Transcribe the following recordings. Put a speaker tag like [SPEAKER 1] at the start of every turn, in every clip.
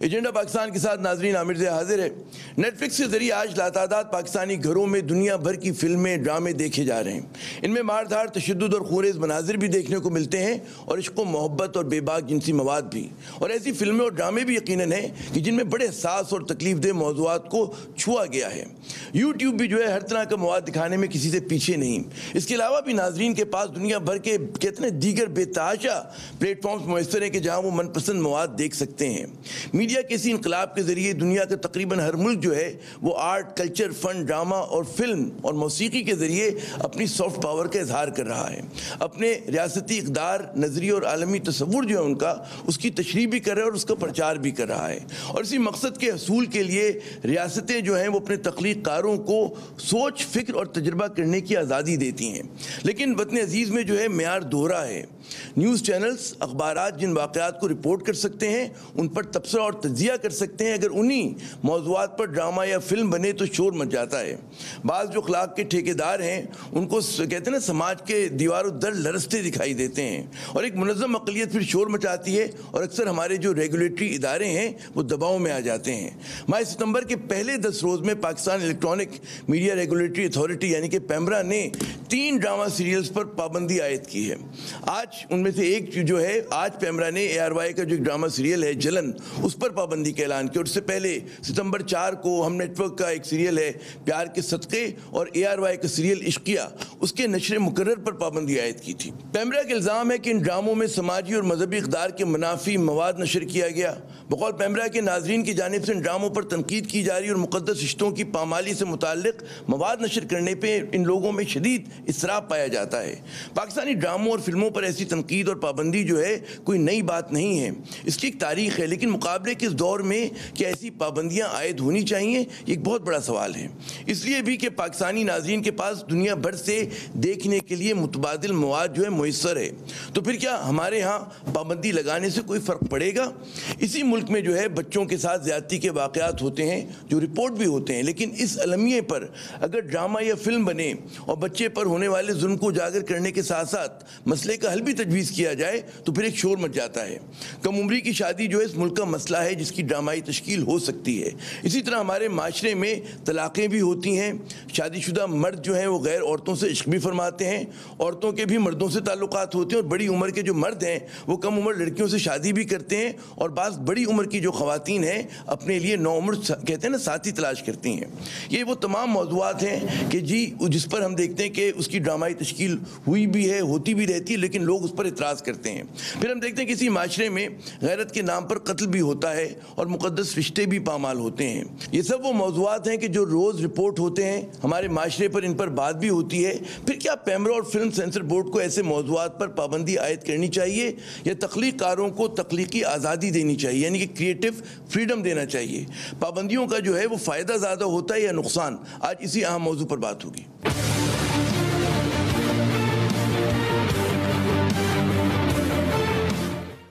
[SPEAKER 1] Agenda Pakistan کے ساتھ ناظرین عامر سے حاضر ہے۔ نیٹ فلکس کے ذریعے آج لاتعداد پاکستانی گھروں میں دنیا بھر کی فلمیں، ڈرامے دیکھے جا رہے ہیں۔ ان میں مار دھاڑ، تشدد اور خونریز مناظر بھی دیکھنے کو ملتے ہیں اور عشق و محبت اور بے باک جنسی مواد بھی، اور ایسی فلمیں اور ڈرامے بھی یقیناً ہیں کہ جن میں بڑے حساس اور تکلیف دہ موضوعات کو چھوا گیا ہے۔ یوٹیوب بھی جو ہے ہر طرح کا مواد دکھانے میں کسی سے پیچھے نہیں۔ اس کے علاوہ بھی ناظرین کے پاس دنیا بھر کے کتنے دیگر بے تحاشا پلیٹ فارمز میسر ہیں کہ جہاں وہ من پسند مواد دیکھ سکتے ہیں۔ میڈیا کے اسی انقلاب کے ذریعے دنیا کا تقریباً ہر ملک جو ہے وہ آرٹ، کلچر، فن، ڈرامہ اور فلم اور موسیقی کے ذریعے اپنی سافٹ پاور کا اظہار کر رہا ہے۔ اپنے ریاستی اقدار، نظریے اور عالمی تصور جو ہے ان کا، اس کی تشریح بھی کر رہا ہے اور اس کا پرچار بھی کر رہا ہے۔ اور اسی مقصد کے حصول کے لیے ریاستیں جو ہیں وہ اپنے تخلیق کاروں کو سوچ، فکر اور تجربہ کرنے کی آزادی دیتی ہیں۔ لیکن وطن عزیز میں جو ہے معیار دوہرا ہے۔ نیوز چینلز، اخبارات جن واقعات کو رپورٹ کر سکتے ہیں ان پر تبصرہ اور تجزیہ کر سکتے ہیں، اگر انہی موضوعات پر ڈرامہ یا فلم بنے تو شور مچ جاتا ہے۔ بعض جو اخلاق کے ٹھیکیدار ہیں ان کو کہتے ہیں نا سماج کے دیوار و در لرزتے دکھائی دیتے ہیں، اور ایک منظم اقلیت پھر شور مچاتی ہے اور اکثر ہمارے جو ریگولیٹری ادارے ہیں وہ دباؤ میں آ جاتے ہیں۔ ماہ ستمبر کے پہلے 10 روز میں Pakistan electronic media regulatory authority یعنی کہ پیمرا نے 3 ڈرامہ سیریلز پر پابندی عائد کی ہے۔ آج ان میں سے ایک جو ہے، آج پیمرا نے ARY کا جو ایک ڈرامہ سیریل ہے جلن، اس پر پابندی کا اعلان کیا، اور اس سے پہلے ستمبر 4 کو ہم نیٹ ورک کا ایک سیریل ہے پیار کے صدقے اور ARY کا سیریل عشقیہ، اس کے نشر مقرر پر پابندی عائد کی تھی۔ پیمرا کا الزام ہے کہ ان ڈراموں میں سماجی اور مذہبی اقدار کے منافی مواد نشر کیا گیا۔ بقول پیمرا کے ناظرین کی جانب سے ان ڈراموں پر تنقید کی جا رہی اور مقدس رشتوں کی پامالی سے متعلق مواد نشر کرنے پہ ان لوگوں میں شدید اضطراب پایا جاتا ہے۔ پاکستانی ڈراموں اور فلموں پر ایسی تنقید اور پابندی جو ہے کوئی نئی بات نہیں ہے، اس کی ایک تاریخ ہے، لیکن مقابلے کے اس دور میں کیا ایسی پابندیاں عائد ہونی چاہیے، یہ ایک بہت بڑا سوال ہے۔ اس لیے بھی کہ پاکستانی ناظرین کے پاس دنیا بھر سے دیکھنے کے لیے متبادل مواد جو ہے میسر ہے، تو پھر کیا ہمارے ہاں پابندی لگانے سے کوئی فرق پڑے گا؟ اسی ملک میں جو ہے بچوں کے ساتھ زیادتی کے واقعات ہوتے ہیں جو رپورٹ بھی ہوتے ہیں، لیکن اس المیے پر اگر ڈرامہ یا فلم بنے اور بچے پر ہونے والے ظلم کو اجاگر کرنے کے ساتھ ساتھ مسئلے کا حل بھی تجویز کیا جائے تو پھر ایک شور مچ جاتا ہے۔ کم عمری کی شادی جو ہے اس ملک کا مسئلہ ہے جس کی ڈرامائی تشکیل ہو سکتی ہے۔ اسی طرح ہمارے معاشرے میں طلاقیں بھی ہوتی ہیں، شادی شدہ مرد جو ہیں وہ غیر عورتوں سے عشق بھی فرماتے ہیں، عورتوں کے بھی مردوں سے تعلقات ہوتے ہیں، اور بڑی عمر کے جو مرد ہیں وہ کم عمر لڑکیوں سے شادی بھی کرتے ہیں، اور بعض بڑی عمر کی جو خواتین ہیں اپنے لیے نوعمر کہتے ہیں نا ساتھی تلاش کرتی ہیں۔ یہ وہ تمام موضوعات ہیں کہ جس پر ہم دیکھتے ہیں کہ اس کی ڈرامائی تشکیل ہوئی بھی ہے، ہوتی بھی رہتی ہے، لیکن لوگ اس پر اعتراض کرتے ہیں۔ پھر ہم دیکھتے ہیں کہ کسی معاشرے میں غیرت کے نام پر قتل بھی ہوتا ہے اور مقدس رشتے بھی پامال ہوتے ہیں۔ یہ سب وہ موضوعات ہیں کہ جو روز رپورٹ ہوتے ہیں، ہمارے معاشرے پر ان پر بات بھی ہوتی ہے۔ پھر کیا پیمرا اور فلم سینسر بورڈ کو ایسے موضوعات پر پابندی عائد کرنی چاہیے یا تخلیق کاروں کو تخلیقی آزادی دینی چاہیے، یعنی کہ کریٹو فریڈم دینا چاہیے؟ پابندیوں کا جو ہے وہ فائدہ زیادہ ہوتا ہے یا نقصان؟ آج اسی اہم موضوع پر بات ہوگی۔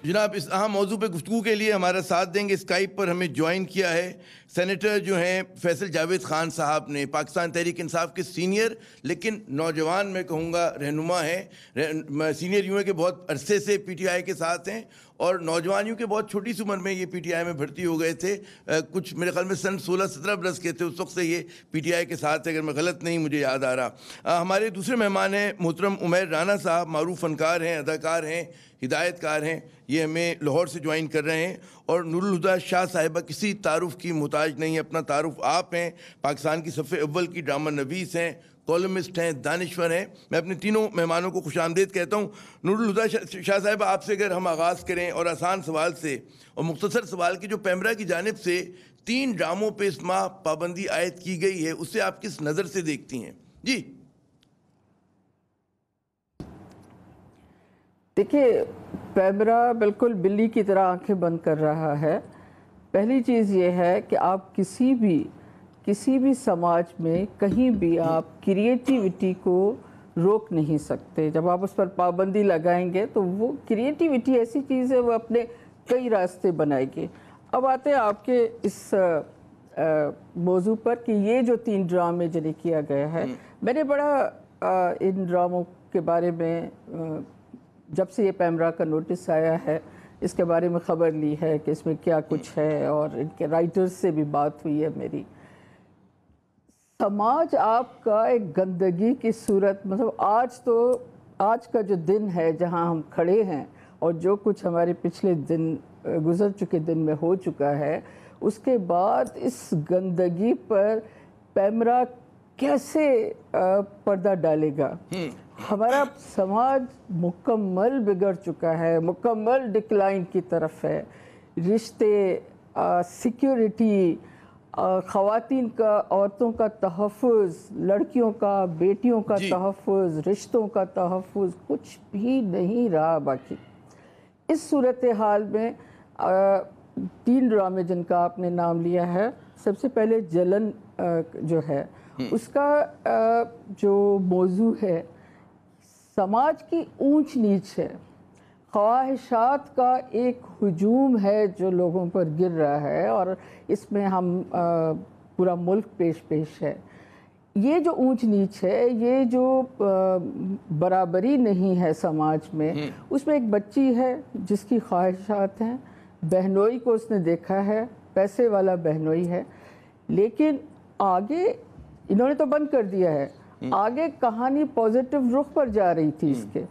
[SPEAKER 1] جناب، اس اہم موضوع پہ گفتگو کے لیے ہمارا ساتھ دیں گے، اسکائپ پر ہمیں جوائن کیا ہے سینیٹر جو ہیں فیصل جاوید خان صاحب نے، پاکستان تحریک انصاف کے سینئر لیکن نوجوان میں کہوں گا رہنما ہیں۔ سینئر یوں ہے کہ بہت عرصے سے PTI کے ساتھ ہیں، اور نوجوان یوں کہ بہت چھوٹی سی عمر میں یہ PTI میں بھرتی ہو گئے تھے، کچھ میرے خیال میں سن 16-17 برس کے تھے اس وقت سے یہ PTI کے ساتھ، اگر میں غلط نہیں مجھے یاد آ رہا۔ ہمارے دوسرے مہمان ہیں محترم عمیر رانا صاحب، معروف فنکار ہیں، اداکار ہیں، ہدایت کار ہیں، یہ ہمیں لاہور سے جوائن کر رہے ہیں۔ اور نور الہدیٰ شاہ صاحبہ کسی تعارف کی محتاج نہیں، اپنا تعارف آپ ہیں، پاکستان کی صف اول کی ڈرامہ نویس ہیں، کالمسٹ ہیں، دانشور ہیں۔ میں اپنے تینوں مہمانوں کو خوش آمدید کہتا ہوں۔ نور الہدیٰ شاہ صاحبہ، آپ سے اگر ہم آغاز کریں اور آسان سوال سے اور مختصر سوال کی، جو پیمرا کی جانب سے 3 ڈراموں پہ اس ماہ پابندی عائد کی گئی ہے، اسے آپ کس نظر سے دیکھتی ہیں؟ جی
[SPEAKER 2] دیکھیے، پیمرا بالکل بلی کی طرح آنکھیں بند کر رہا ہے۔ پہلی چیز یہ ہے کہ آپ کسی بھی سماج میں کہیں بھی آپ کریٹیوٹی کو روک نہیں سکتے۔ جب آپ اس پر پابندی لگائیں گے تو وہ کریٹیوٹی ایسی چیز ہے، وہ اپنے کئی راستے بنائے گی۔ اب آتے ہیں آپ کے اس موضوع پر کہ یہ جو 3 ڈرامے جنہیں کیا گیا ہے، میں نے بڑا ان ڈراموں کے بارے میں جب سے یہ پیمرا کا نوٹس آیا ہے اس کے بارے میں خبر لی ہے کہ اس میں کیا کچھ ہے، اور ان کے رائٹرز سے بھی بات ہوئی ہے میری. سماج آپ کا ایک گندگی کی صورت، مطلب آج کا جو دن ہے جہاں ہم کھڑے ہیں اور جو کچھ ہمارے پچھلے دن گزر چکے دن میں ہو چکا ہے، اس کے بعد اس گندگی پر پیمرا کیسے پردہ ڈالے گا؟ ہمارا سماج مکمل بگڑ چکا ہے، مکمل ڈکلائن کی طرف ہے. رشتے، سیکیورٹی، خواتین کا، عورتوں کا تحفظ، لڑکیوں کا، بیٹیوں کا تحفظ، رشتوں کا تحفظ، کچھ بھی نہیں رہا باقی. اس صورتحال میں 3 ڈرامے جن کا آپ نے نام لیا ہے، سب سے پہلے جلن جو ہے اس کا جو موضوع ہے سماج کی اونچ نیچ ہے، خواہشات کا ایک ہجوم ہے جو لوگوں پر گر رہا ہے، اور اس میں ہم پورا ملک پیش ہے. یہ جو اونچ نیچ ہے، یہ جو برابری نہیں ہے سماج میں، اس میں ایک بچی ہے جس کی خواہشات ہیں، بہنوئی کو اس نے دیکھا ہے، پیسے والا بہنوئی ہے، لیکن آگے انہوں نے تو بند کر دیا ہے. آگے کہانی پازیٹیو رخ پر جا رہی تھی اس کے.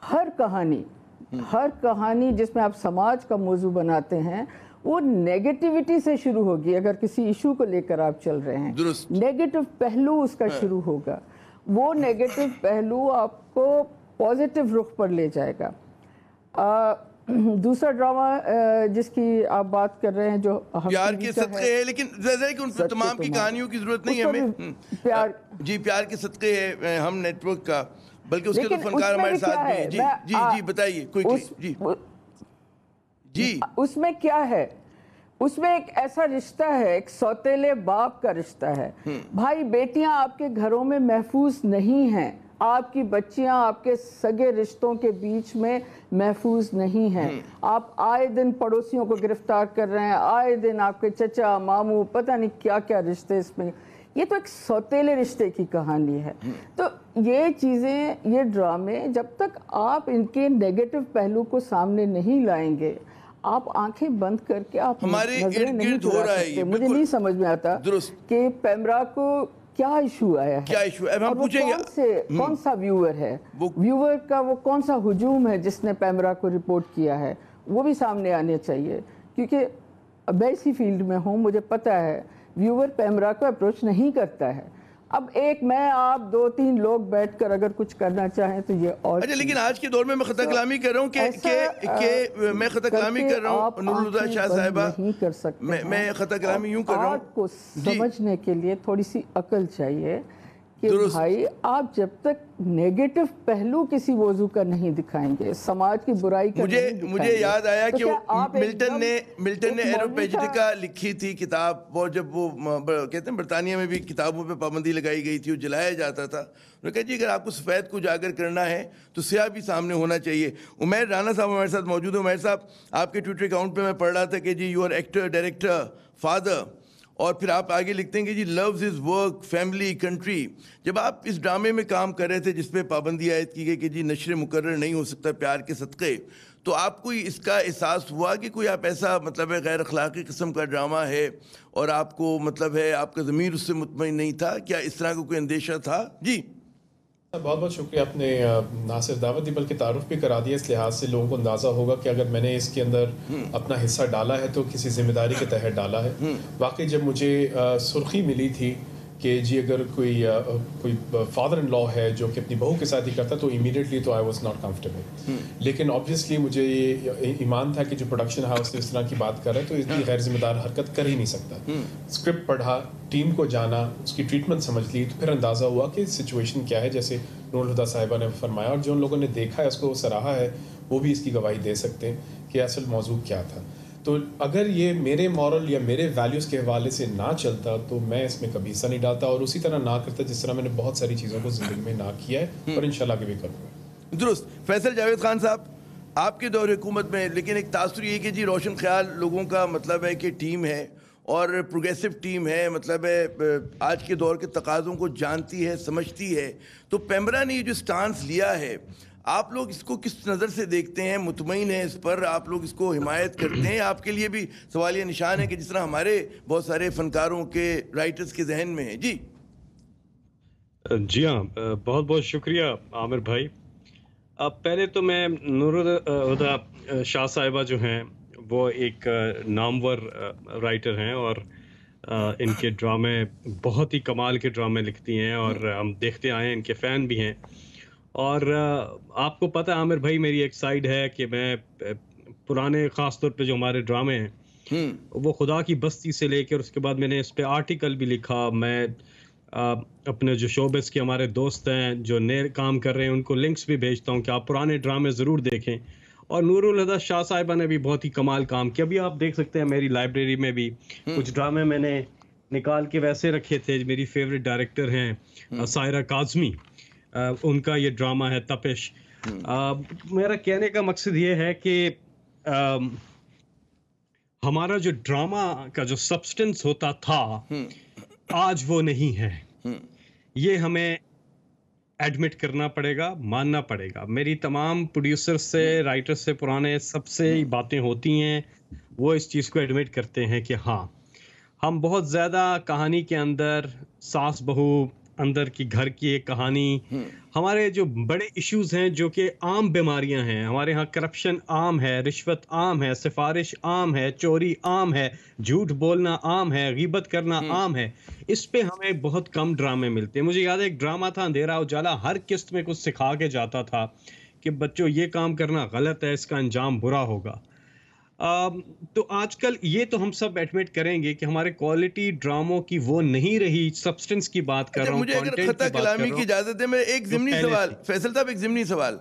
[SPEAKER 2] ہر کہانی جس میں آپ سماج کا موضوع بناتے ہیں وہ نیگیٹیوٹی سے شروع ہوگی. اگر کسی ایشو کو لے کر آپ چل رہے ہیں، نیگیٹو پہلو اس کا شروع ہوگا. وہ نیگیٹو پہلو آپ کو پازیٹیو رخ پر لے جائے گا. دوسرا ڈرامہ جس کی آپ بات کر رہے ہیں جو
[SPEAKER 1] پیار کے صدقے ہے، لیکن ظاہر ہے کہ ان پر تمام کی کہانیوں کی ضرورت نہیں ہے ہمیں. پیار کے صدقے ہے ہم نیٹ ورک کا، بلکہ اس کے تو فنکار ہمارے ساتھ بھی. جی بتائیے کوئی. جی
[SPEAKER 2] اس میں کیا ہے؟ اس میں ایک ایسا رشتہ ہے، ایک سوتیلے باپ کا رشتہ ہے. بھائی بیٹیاں آپ کے گھروں میں محفوظ نہیں ہیں، آپ کی بچیاں آپ کے سگے رشتوں کے بیچ میں محفوظ نہیں ہیں. آپ آئے دن پڑوسیوں کو گرفتار کر رہے ہیں، آئے دن آپ کے چچا ماموں پتہ نہیں کیا کیا رشتے اس میں. یہ تو ایک سوتیلے رشتے کی کہانی ہے. تو یہ چیزیں، یہ ڈرامے جب تک آپ ان کے نیگیٹو پہلو کو سامنے نہیں لائیں گے، آپ آنکھیں بند کر کے آپ نظریں نہیں چلا سکتے. مجھے نہیں سمجھ میں آتا کہ پیمرا کو کیا ایشو آیا ہے، اور وہ کون سا ویور ہے، ویور کا وہ کون سا ہجوم ہے جس نے پیمرا کو رپورٹ کیا ہے، وہ بھی سامنے آنے چاہیے. کیونکہ میں اسی فیلڈ میں ہوں، مجھے پتہ ہے ویور پیمرا کو اپروچ نہیں کرتا ہے. اب ایک میں آپ 2-3 لوگ بیٹھ کر اگر کچھ کرنا چاہیں تو یہ اور
[SPEAKER 1] اچھا. لیکن آج کے دور میں میں خطا کلامی کر رہا ہوں کہ میں خطا کلامی کر رہا ہوں نور الہدیٰ شاہ صاحبہ، میں خطا کلامی یوں کر رہا ہوں.
[SPEAKER 2] آرٹ کو سمجھنے کے لیے تھوڑی سی عقل چاہیے کہ بھائی آپ جب تک نیگیٹو پہلو کسی موضوع کا نہیں دکھائیں گے، سماج کی برائی کا نہیں دکھائیں گے.
[SPEAKER 1] مجھے یاد آیا کہ ملٹن نے ایروپیجٹیکا لکھی تھی کتاب، اور جب وہ کہتے ہیں برطانیہ میں بھی کتابوں پہ پابندی لگائی گئی تھی، وہ جلایا جاتا تھا. انہوں نے کہا جی اگر آپ کو سفید کو اجاگر کرنا ہے تو سیاہ بھی سامنے ہونا چاہیے. عمیر رانا صاحب ہمارے ساتھ موجود ہیں. عمیر صاحب، آپ کے ٹویٹر اکاؤنٹ پہ میں پڑھ رہا تھا کہ جی you are actor, director, father, اور پھر آپ آگے لکھتے ہیں کہ جی loves is work, family, country. جب آپ اس ڈرامے میں کام کر رہے تھے جس پہ پابندی عائد کی گئی کہ جی نشر مقرر نہیں ہو سکتا پیار کے صدقے، تو آپ کو اس کا احساس ہوا کہ کوئی آپ ایسا مطلب ہے غیر اخلاقی قسم کا ڈرامہ ہے اور آپ کو مطلب ہے آپ کا ضمیر اس سے مطمئن نہیں تھا؟ کیا اس طرح کا کوئی اندیشہ تھا؟ جی
[SPEAKER 3] بہت بہت شکریہ. آپ نے نہ صرف دعوت دی بلکہ تعارف بھی کرا دیا. اس لحاظ سے لوگوں کو اندازہ ہوگا کہ اگر میں نے اس کے اندر اپنا حصہ ڈالا ہے تو کسی ذمہ داری کے تحت ڈالا ہے. واقعی جب مجھے سرخی ملی تھی کہ جی اگر کوئی فادر ان لا ہے جو کہ اپنی بہو کے ساتھ ہی کرتا تو امیڈیٹلی تو آئی واز ناٹ کمفرٹیبل. لیکن آبویسلی مجھے یہ ایمان تھا کہ جو پروڈکشن ہاؤس اس طرح کی بات کر رہے ہیں تو اس کی غیر ذمہ دار حرکت کر ہی نہیں سکتا. اسکرپٹ پڑھا، ٹیم کو جانا، اس کی ٹریٹمنٹ سمجھ لی، تو پھر اندازہ ہوا کہ سچویشن کیا ہے. جیسے نور الہدیٰ صاحبہ نے فرمایا، اور جو لوگوں نے دیکھا ہے اس کو سراہا ہے وہ بھی اس کی گواہی دے سکتے ہیں کہ اصل موضوع کیا تھا. تو اگر یہ میرے مورل یا میرے ویلیوز کے حوالے سے نہ چلتا تو میں اس میں کبھی حصہ نہیں ڈالتا، اور اسی طرح نہ کرتا جس طرح میں نے بہت ساری چیزوں کو زندگی میں نہ کیا ہے اور انشاءاللہ کہ بھی کروں گا.
[SPEAKER 1] درست. فیصل جاوید خان صاحب، آپ کے دور حکومت میں لیکن ایک تاثر یہ کہ جی روشن خیال لوگوں کا مطلب ہے کہ ٹیم ہے اور پروگریسو ٹیم ہے، مطلب ہے آج کے دور کے تقاضوں کو جانتی ہے، سمجھتی ہے. تو پیمرا نے یہ جو سٹانس لیا ہے، آپ لوگ اس کو کس نظر سے دیکھتے ہیں؟ مطمئن ہیں اس پر؟ آپ لوگ اس کو حمایت کرتے ہیں؟ آپ کے لیے بھی سوالیہ نشان ہے کہ جس طرح ہمارے بہت سارے فنکاروں کے رائٹرز کے ذہن میں ہے؟ جی
[SPEAKER 4] جی ہاں، بہت بہت شکریہ عامر بھائی. پہلے تو میں نور الہدیٰ شاہ صاحبہ جو ہیں وہ ایک نامور رائٹر ہیں اور ان کے ڈرامے بہت ہی کمال کے ڈرامے لکھتی ہیں اور ہم دیکھتے آئے ہیں، ان کے فین بھی ہیں. اور آپ کو پتہ ہے عامر بھائی، میری ایک سائڈ ہے کہ میں پرانے خاص طور پہ جو ہمارے ڈرامے ہیں وہ خدا کی بستی سے لے کر اس کے بعد میں نے اس پہ آرٹیکل بھی لکھا. میں اپنے جو شوبز کے ہمارے دوست ہیں جو نئے کام کر رہے ہیں ان کو لنکس بھی بھیجتا ہوں کہ آپ پرانے ڈرامے ضرور دیکھیں. اور نور الہدیٰ شاہ صاحبہ نے بھی بہت ہی کمال کام کیا. ابھی آپ دیکھ سکتے ہیں میری لائبریری میں بھی کچھ ڈرامے میں نے نکال کے ویسے رکھے تھے. میری فیوریٹ ڈائریکٹر ہیں سائرہ کاظمی، ان کا یہ ڈرامہ ہے تپش. میرا کہنے کا مقصد یہ ہے کہ ہمارا جو ڈرامہ کا جو سبسٹنس ہوتا تھا آج وہ نہیں ہے. یہ ہمیں ایڈمٹ کرنا پڑے گا، ماننا پڑے گا. میری تمام پروڈیوسر سے، رائٹر سے، پرانے سب سے باتیں ہوتی ہیں، وہ اس چیز کو ایڈمٹ کرتے ہیں کہ ہاں ہم بہت زیادہ کہانی کے اندر ساس بہو اندر کی گھر کی ایک کہانی، ہمارے جو بڑے ایشوز ہیں جو کہ عام بیماریاں ہیں ہمارے ہاں، کرپشن عام ہے، رشوت عام ہے، سفارش عام ہے، چوری عام ہے، جھوٹ بولنا عام ہے، غیبت کرنا عام ہے. اس پہ ہمیں بہت کم ڈرامے ملتے ہیں. مجھے یاد ہے ایک ڈرامہ تھا اندھیرا اجالا، ہر قسط میں کچھ سکھا کے جاتا تھا کہ بچوں یہ کام کرنا غلط ہے، اس کا انجام برا ہوگا. تو آج کل یہ تو ہم سب ایڈمٹ کریں گے کہ ہمارے کوالٹی ڈراموں کی وہ نہیں رہی. سبسٹنس کی بات کر رہا ہوں،
[SPEAKER 1] مجھے اگر خطہ کلامی کی اجازت ہے، میں ایک ضمنی سوال، فیصل صاحب ایک ضمنی سوال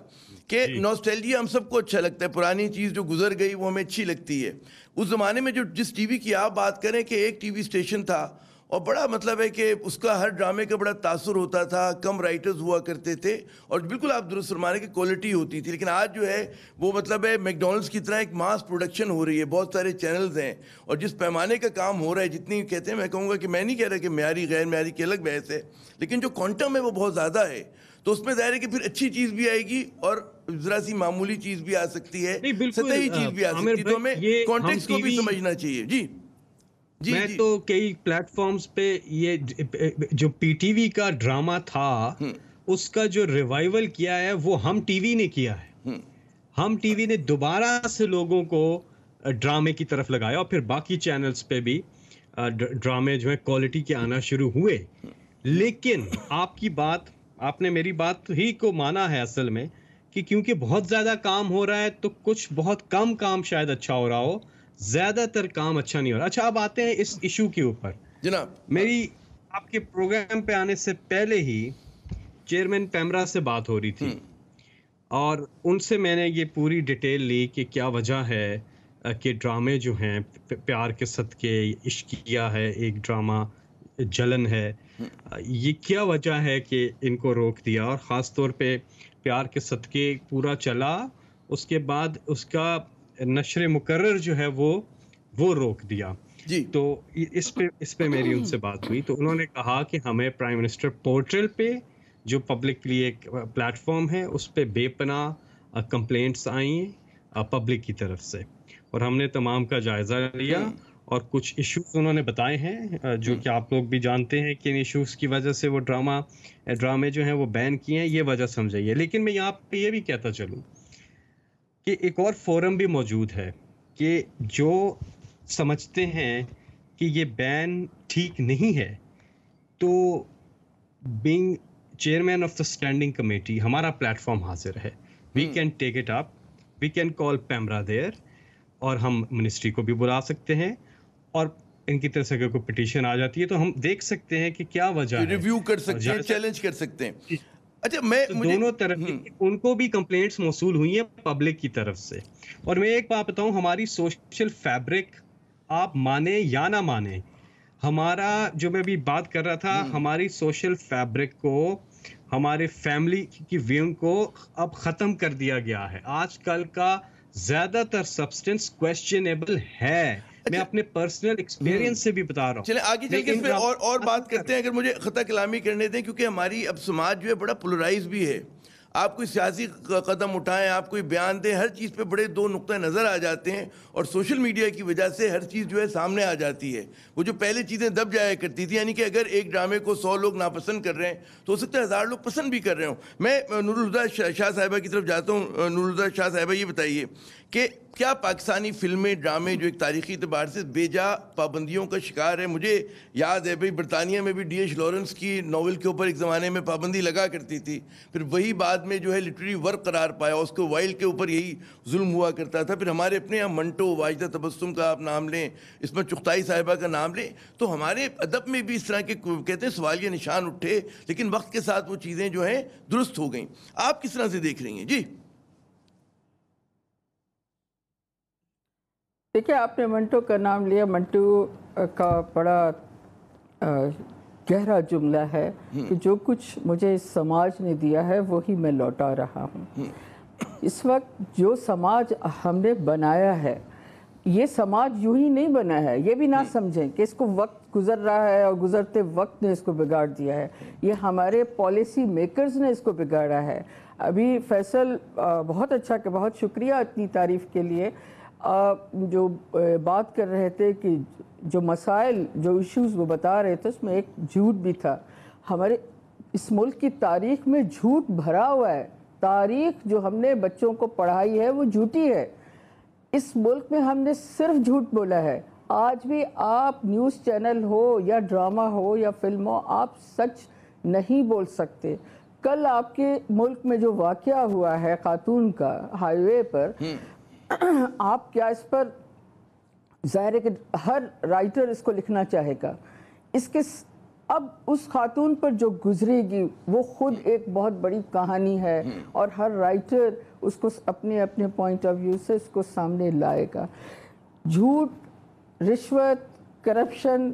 [SPEAKER 1] کہ نوسٹیلجیا ہم سب کو اچھا لگتا ہے، پرانی چیز جو گزر گئی وہ ہمیں اچھی لگتی ہے. اس زمانے میں جو جس ٹی وی کی آپ بات کریں کہ ایک ٹی وی اسٹیشن تھا اور بڑا مطلب ہے کہ اس کا ہر ڈرامے کا بڑا تاثر ہوتا تھا، کم رائٹرز ہوا کرتے تھے اور بالکل آپ درست فرمانے کی کوالٹی ہوتی تھی. لیکن آج جو ہے وہ مطلب ہے میک ڈونلڈس کی طرح ایک ماس پروڈکشن ہو رہی ہے، بہت سارے چینلز ہیں اور جس پیمانے کا کام ہو رہا ہے، جتنی کہتے ہیں، میں کہوں گا کہ میں نہیں کہہ رہا کہ معیاری غیر معیاری کی الگ بحث ہے، لیکن جو کوانٹم ہے وہ بہت زیادہ ہے. تو اس میں ظاہر ہے کہ پھر اچھی چیز بھی آئے گی اور ذرا سی معمولی چیز بھی آ سکتی ہے، سطحی چیز بھی آ سکتی ہے. تو ہمیں کانٹیکسٹ کو بھی سمجھنا چاہیے. جی
[SPEAKER 4] میں تو کئی پلیٹ فارمز پہ یہ جو پی ٹی وی کا ڈرامہ تھا اس کا جو ریوائول کیا ہے وہ ہم ٹی وی نے کیا ہے. ہم ٹی وی نے دوبارہ سے لوگوں کو ڈرامے کی طرف لگایا اور پھر باقی چینلز پہ بھی ڈرامے جو ہیں کوالٹی کے آنا شروع ہوئے. لیکن آپ نے میری بات ہی کو مانا ہے اصل میں کہ کیونکہ بہت زیادہ کام ہو رہا ہے تو کچھ بہت کم کام شاید اچھا ہو رہا ہو، زیادہ تر کام اچھا نہیں ہو رہا. اچھا اب آتے ہیں اس ایشو کے اوپر.
[SPEAKER 1] جناب
[SPEAKER 4] میری آپ کے پروگرام پہ آنے سے پہلے ہی چیئرمین پیمرا سے بات ہو رہی تھی اور ان سے میں نے یہ پوری ڈیٹیل لی کہ کیا وجہ ہے کہ ڈرامے جو ہیں پیار کے صدقے، عشقیہ ہے ایک ڈرامہ، جلن ہے، یہ کیا وجہ ہے کہ ان کو روک دیا. اور خاص طور پہ پیار کے صدقے پورا چلا، اس کے بعد اس کا نشر مقرر جو ہے وہ روک دیا.
[SPEAKER 1] جی
[SPEAKER 4] تو اس پہ میری ان سے بات ہوئی تو انہوں نے کہا کہ ہمیں پرائم منسٹر پورٹل پہ جو پبلک کے لیے ایک پلیٹ فارم ہے اس پہ بے پناہ کمپلینٹس آئی ہیں پبلک کی طرف سے اور ہم نے تمام کا جائزہ لیا اور کچھ ایشوز انہوں نے بتائے ہیں جو کہ آپ لوگ بھی جانتے ہیں کہ ان ایشوز کی وجہ سے وہ ڈرامے جو ہیں وہ بین کیے ہیں، یہ وجہ سمجھائیے. لیکن میں یہاں پہ یہ بھی کہتا چلوں کہ ایک اور فورم بھی موجود ہے کہ جو سمجھتے ہیں کہ یہ بین ٹھیک نہیں ہے تو being chairman of the standing committee ہمارا پلیٹ فارم حاضر ہے. We can take it up, we can call PEMRA there اور ہم منسٹری کو بھی بلا سکتے ہیں اور ان کی طرف سے اگر کوئی پٹیشن آ جاتی ہے تو ہم دیکھ سکتے ہیں کہ کیا وجہ ہے،
[SPEAKER 1] ریویو کر سکتے ہیں، چیلنج کر سکتے ہیں. اچھا
[SPEAKER 4] دونوں طرف ان کو بھی کمپلینٹس موصول ہوئی ہیں پبلک کی طرف سے. اور میں ایک بات بتاؤں، ہماری سوشل فیبرک آپ مانیں یا نہ مانیں، ہمارا جو میں بھی بات کر رہا تھا، ہماری سوشل فیبرک کو، ہمارے فیملی کی ویونگ کو اب ختم کر دیا گیا ہے. آج کل کا زیادہ تر سبسٹنس کویسچنیبل ہے. میں اپنے پرسنل ایکسپیرینس سے بھی بتا رہا ہوں.
[SPEAKER 1] چلیں آگے چل کے اس پہ اور بات کرتے ہیں. اگر مجھے خطہ کلامی کرنے دیں، کیونکہ ہماری اب سماج جو ہے بڑا پولرائز بھی ہے. آپ کوئی سیاسی قدم اٹھائیں, آپ کوئی بیان دیں, ہر چیز پہ بڑے دو نقطہ نظر آ جاتے ہیں, اور سوشل میڈیا کی وجہ سے ہر چیز جو ہے سامنے آ جاتی ہے. وہ جو پہلے چیزیں دب جایا کرتی تھی, یعنی کہ اگر ایک ڈرامے کو 100 لوگ ناپسند کر رہے ہیں تو ہو سکتا ہے 1000 لوگ پسند بھی کر رہے ہوں. میں نور الہدیٰ شاہ صاحبہ کی طرف جاتا ہوں. نور الہدیٰ شاہ صاحبہ, یہ بتائیے کہ کیا پاکستانی فلمیں, ڈرامے جو ایک تاریخی اعتبار سے بے جا پابندیوں کا شکار ہے؟ مجھے یاد ہے بھائی برطانیہ میں بھی ڈی ایچ لارنس کی ناول کے اوپر ایک زمانے میں پابندی لگا کرتی تھی, پھر وہی بعد میں جو ہے لٹریری ورک قرار پایا, اس کو وائلڈ کے اوپر یہی ظلم ہوا کرتا تھا. پھر ہمارے اپنے یہاں منٹو, واجدہ تبسم کا آپ نام لیں, اسمت چغتائی صاحبہ کا نام لیں, تو ہمارے ادب میں بھی اس طرح کے کہتے ہیں سوالیہ نشان اٹھے, لیکن وقت کے ساتھ وہ چیزیں جو ہیں درست ہو گئیں. آپ کس طرح سے دیکھ رہی ہیں؟ جی
[SPEAKER 2] دیکھیں, آپ نے منٹو کا نام لیا. منٹو کا بڑا گہرا جملہ ہے کہ جو کچھ مجھے اس سماج نے دیا ہے وہی میں لوٹا رہا ہوں. اس وقت جو سماج ہم نے بنایا ہے, یہ سماج یوں ہی نہیں بنا ہے. یہ بھی نہ سمجھیں کہ اس کو وقت گزر رہا ہے اور گزرتے وقت نے اس کو بگاڑ دیا ہے. یہ ہمارے پالیسی میکرز نے اس کو بگاڑا ہے. ابھی فیصل بہت اچھا, کہ بہت شکریہ اتنی تعریف کے لیے. جو بات کر رہے تھے کہ جو مسائل, جو ایشوز وہ بتا رہے تھے, اس میں ایک جھوٹ بھی تھا. ہمارے اس ملک کی تاریخ میں جھوٹ بھرا ہوا ہے. تاریخ جو ہم نے بچوں کو پڑھائی ہے وہ جھوٹی ہے. اس ملک میں ہم نے صرف جھوٹ بولا ہے. آج بھی آپ نیوز چینل ہو یا ڈرامہ ہو یا فلم ہو, آپ سچ نہیں بول سکتے. کل آپ کے ملک میں جو واقعہ ہوا ہے خاتون کا ہائی وے پر, آپ کیا اس پر, ظاہر ہے کہ ہر رائٹر اس کو لکھنا چاہے گا. اس کے اب اس خاتون پر جو گزرے گی وہ خود ایک بہت بڑی کہانی ہے, اور ہر رائٹر اس کو اپنے اپنے پوائنٹ آف ویو سے اس کو سامنے لائے گا. جھوٹ, رشوت, کرپشن,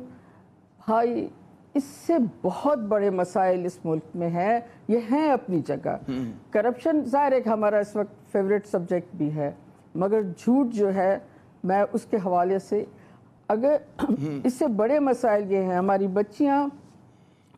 [SPEAKER 2] بھائی اس سے بہت بڑے مسائل اس ملک میں ہیں. یہ ہیں اپنی جگہ. کرپشن ظاہر ہے کہ ہمارا اس وقت فیوریٹ سبجیکٹ بھی ہے, مگر جھوٹ جو ہے, میں اس کے حوالے سے, اگر اس سے بڑے مسائل یہ ہیں, ہماری بچیاں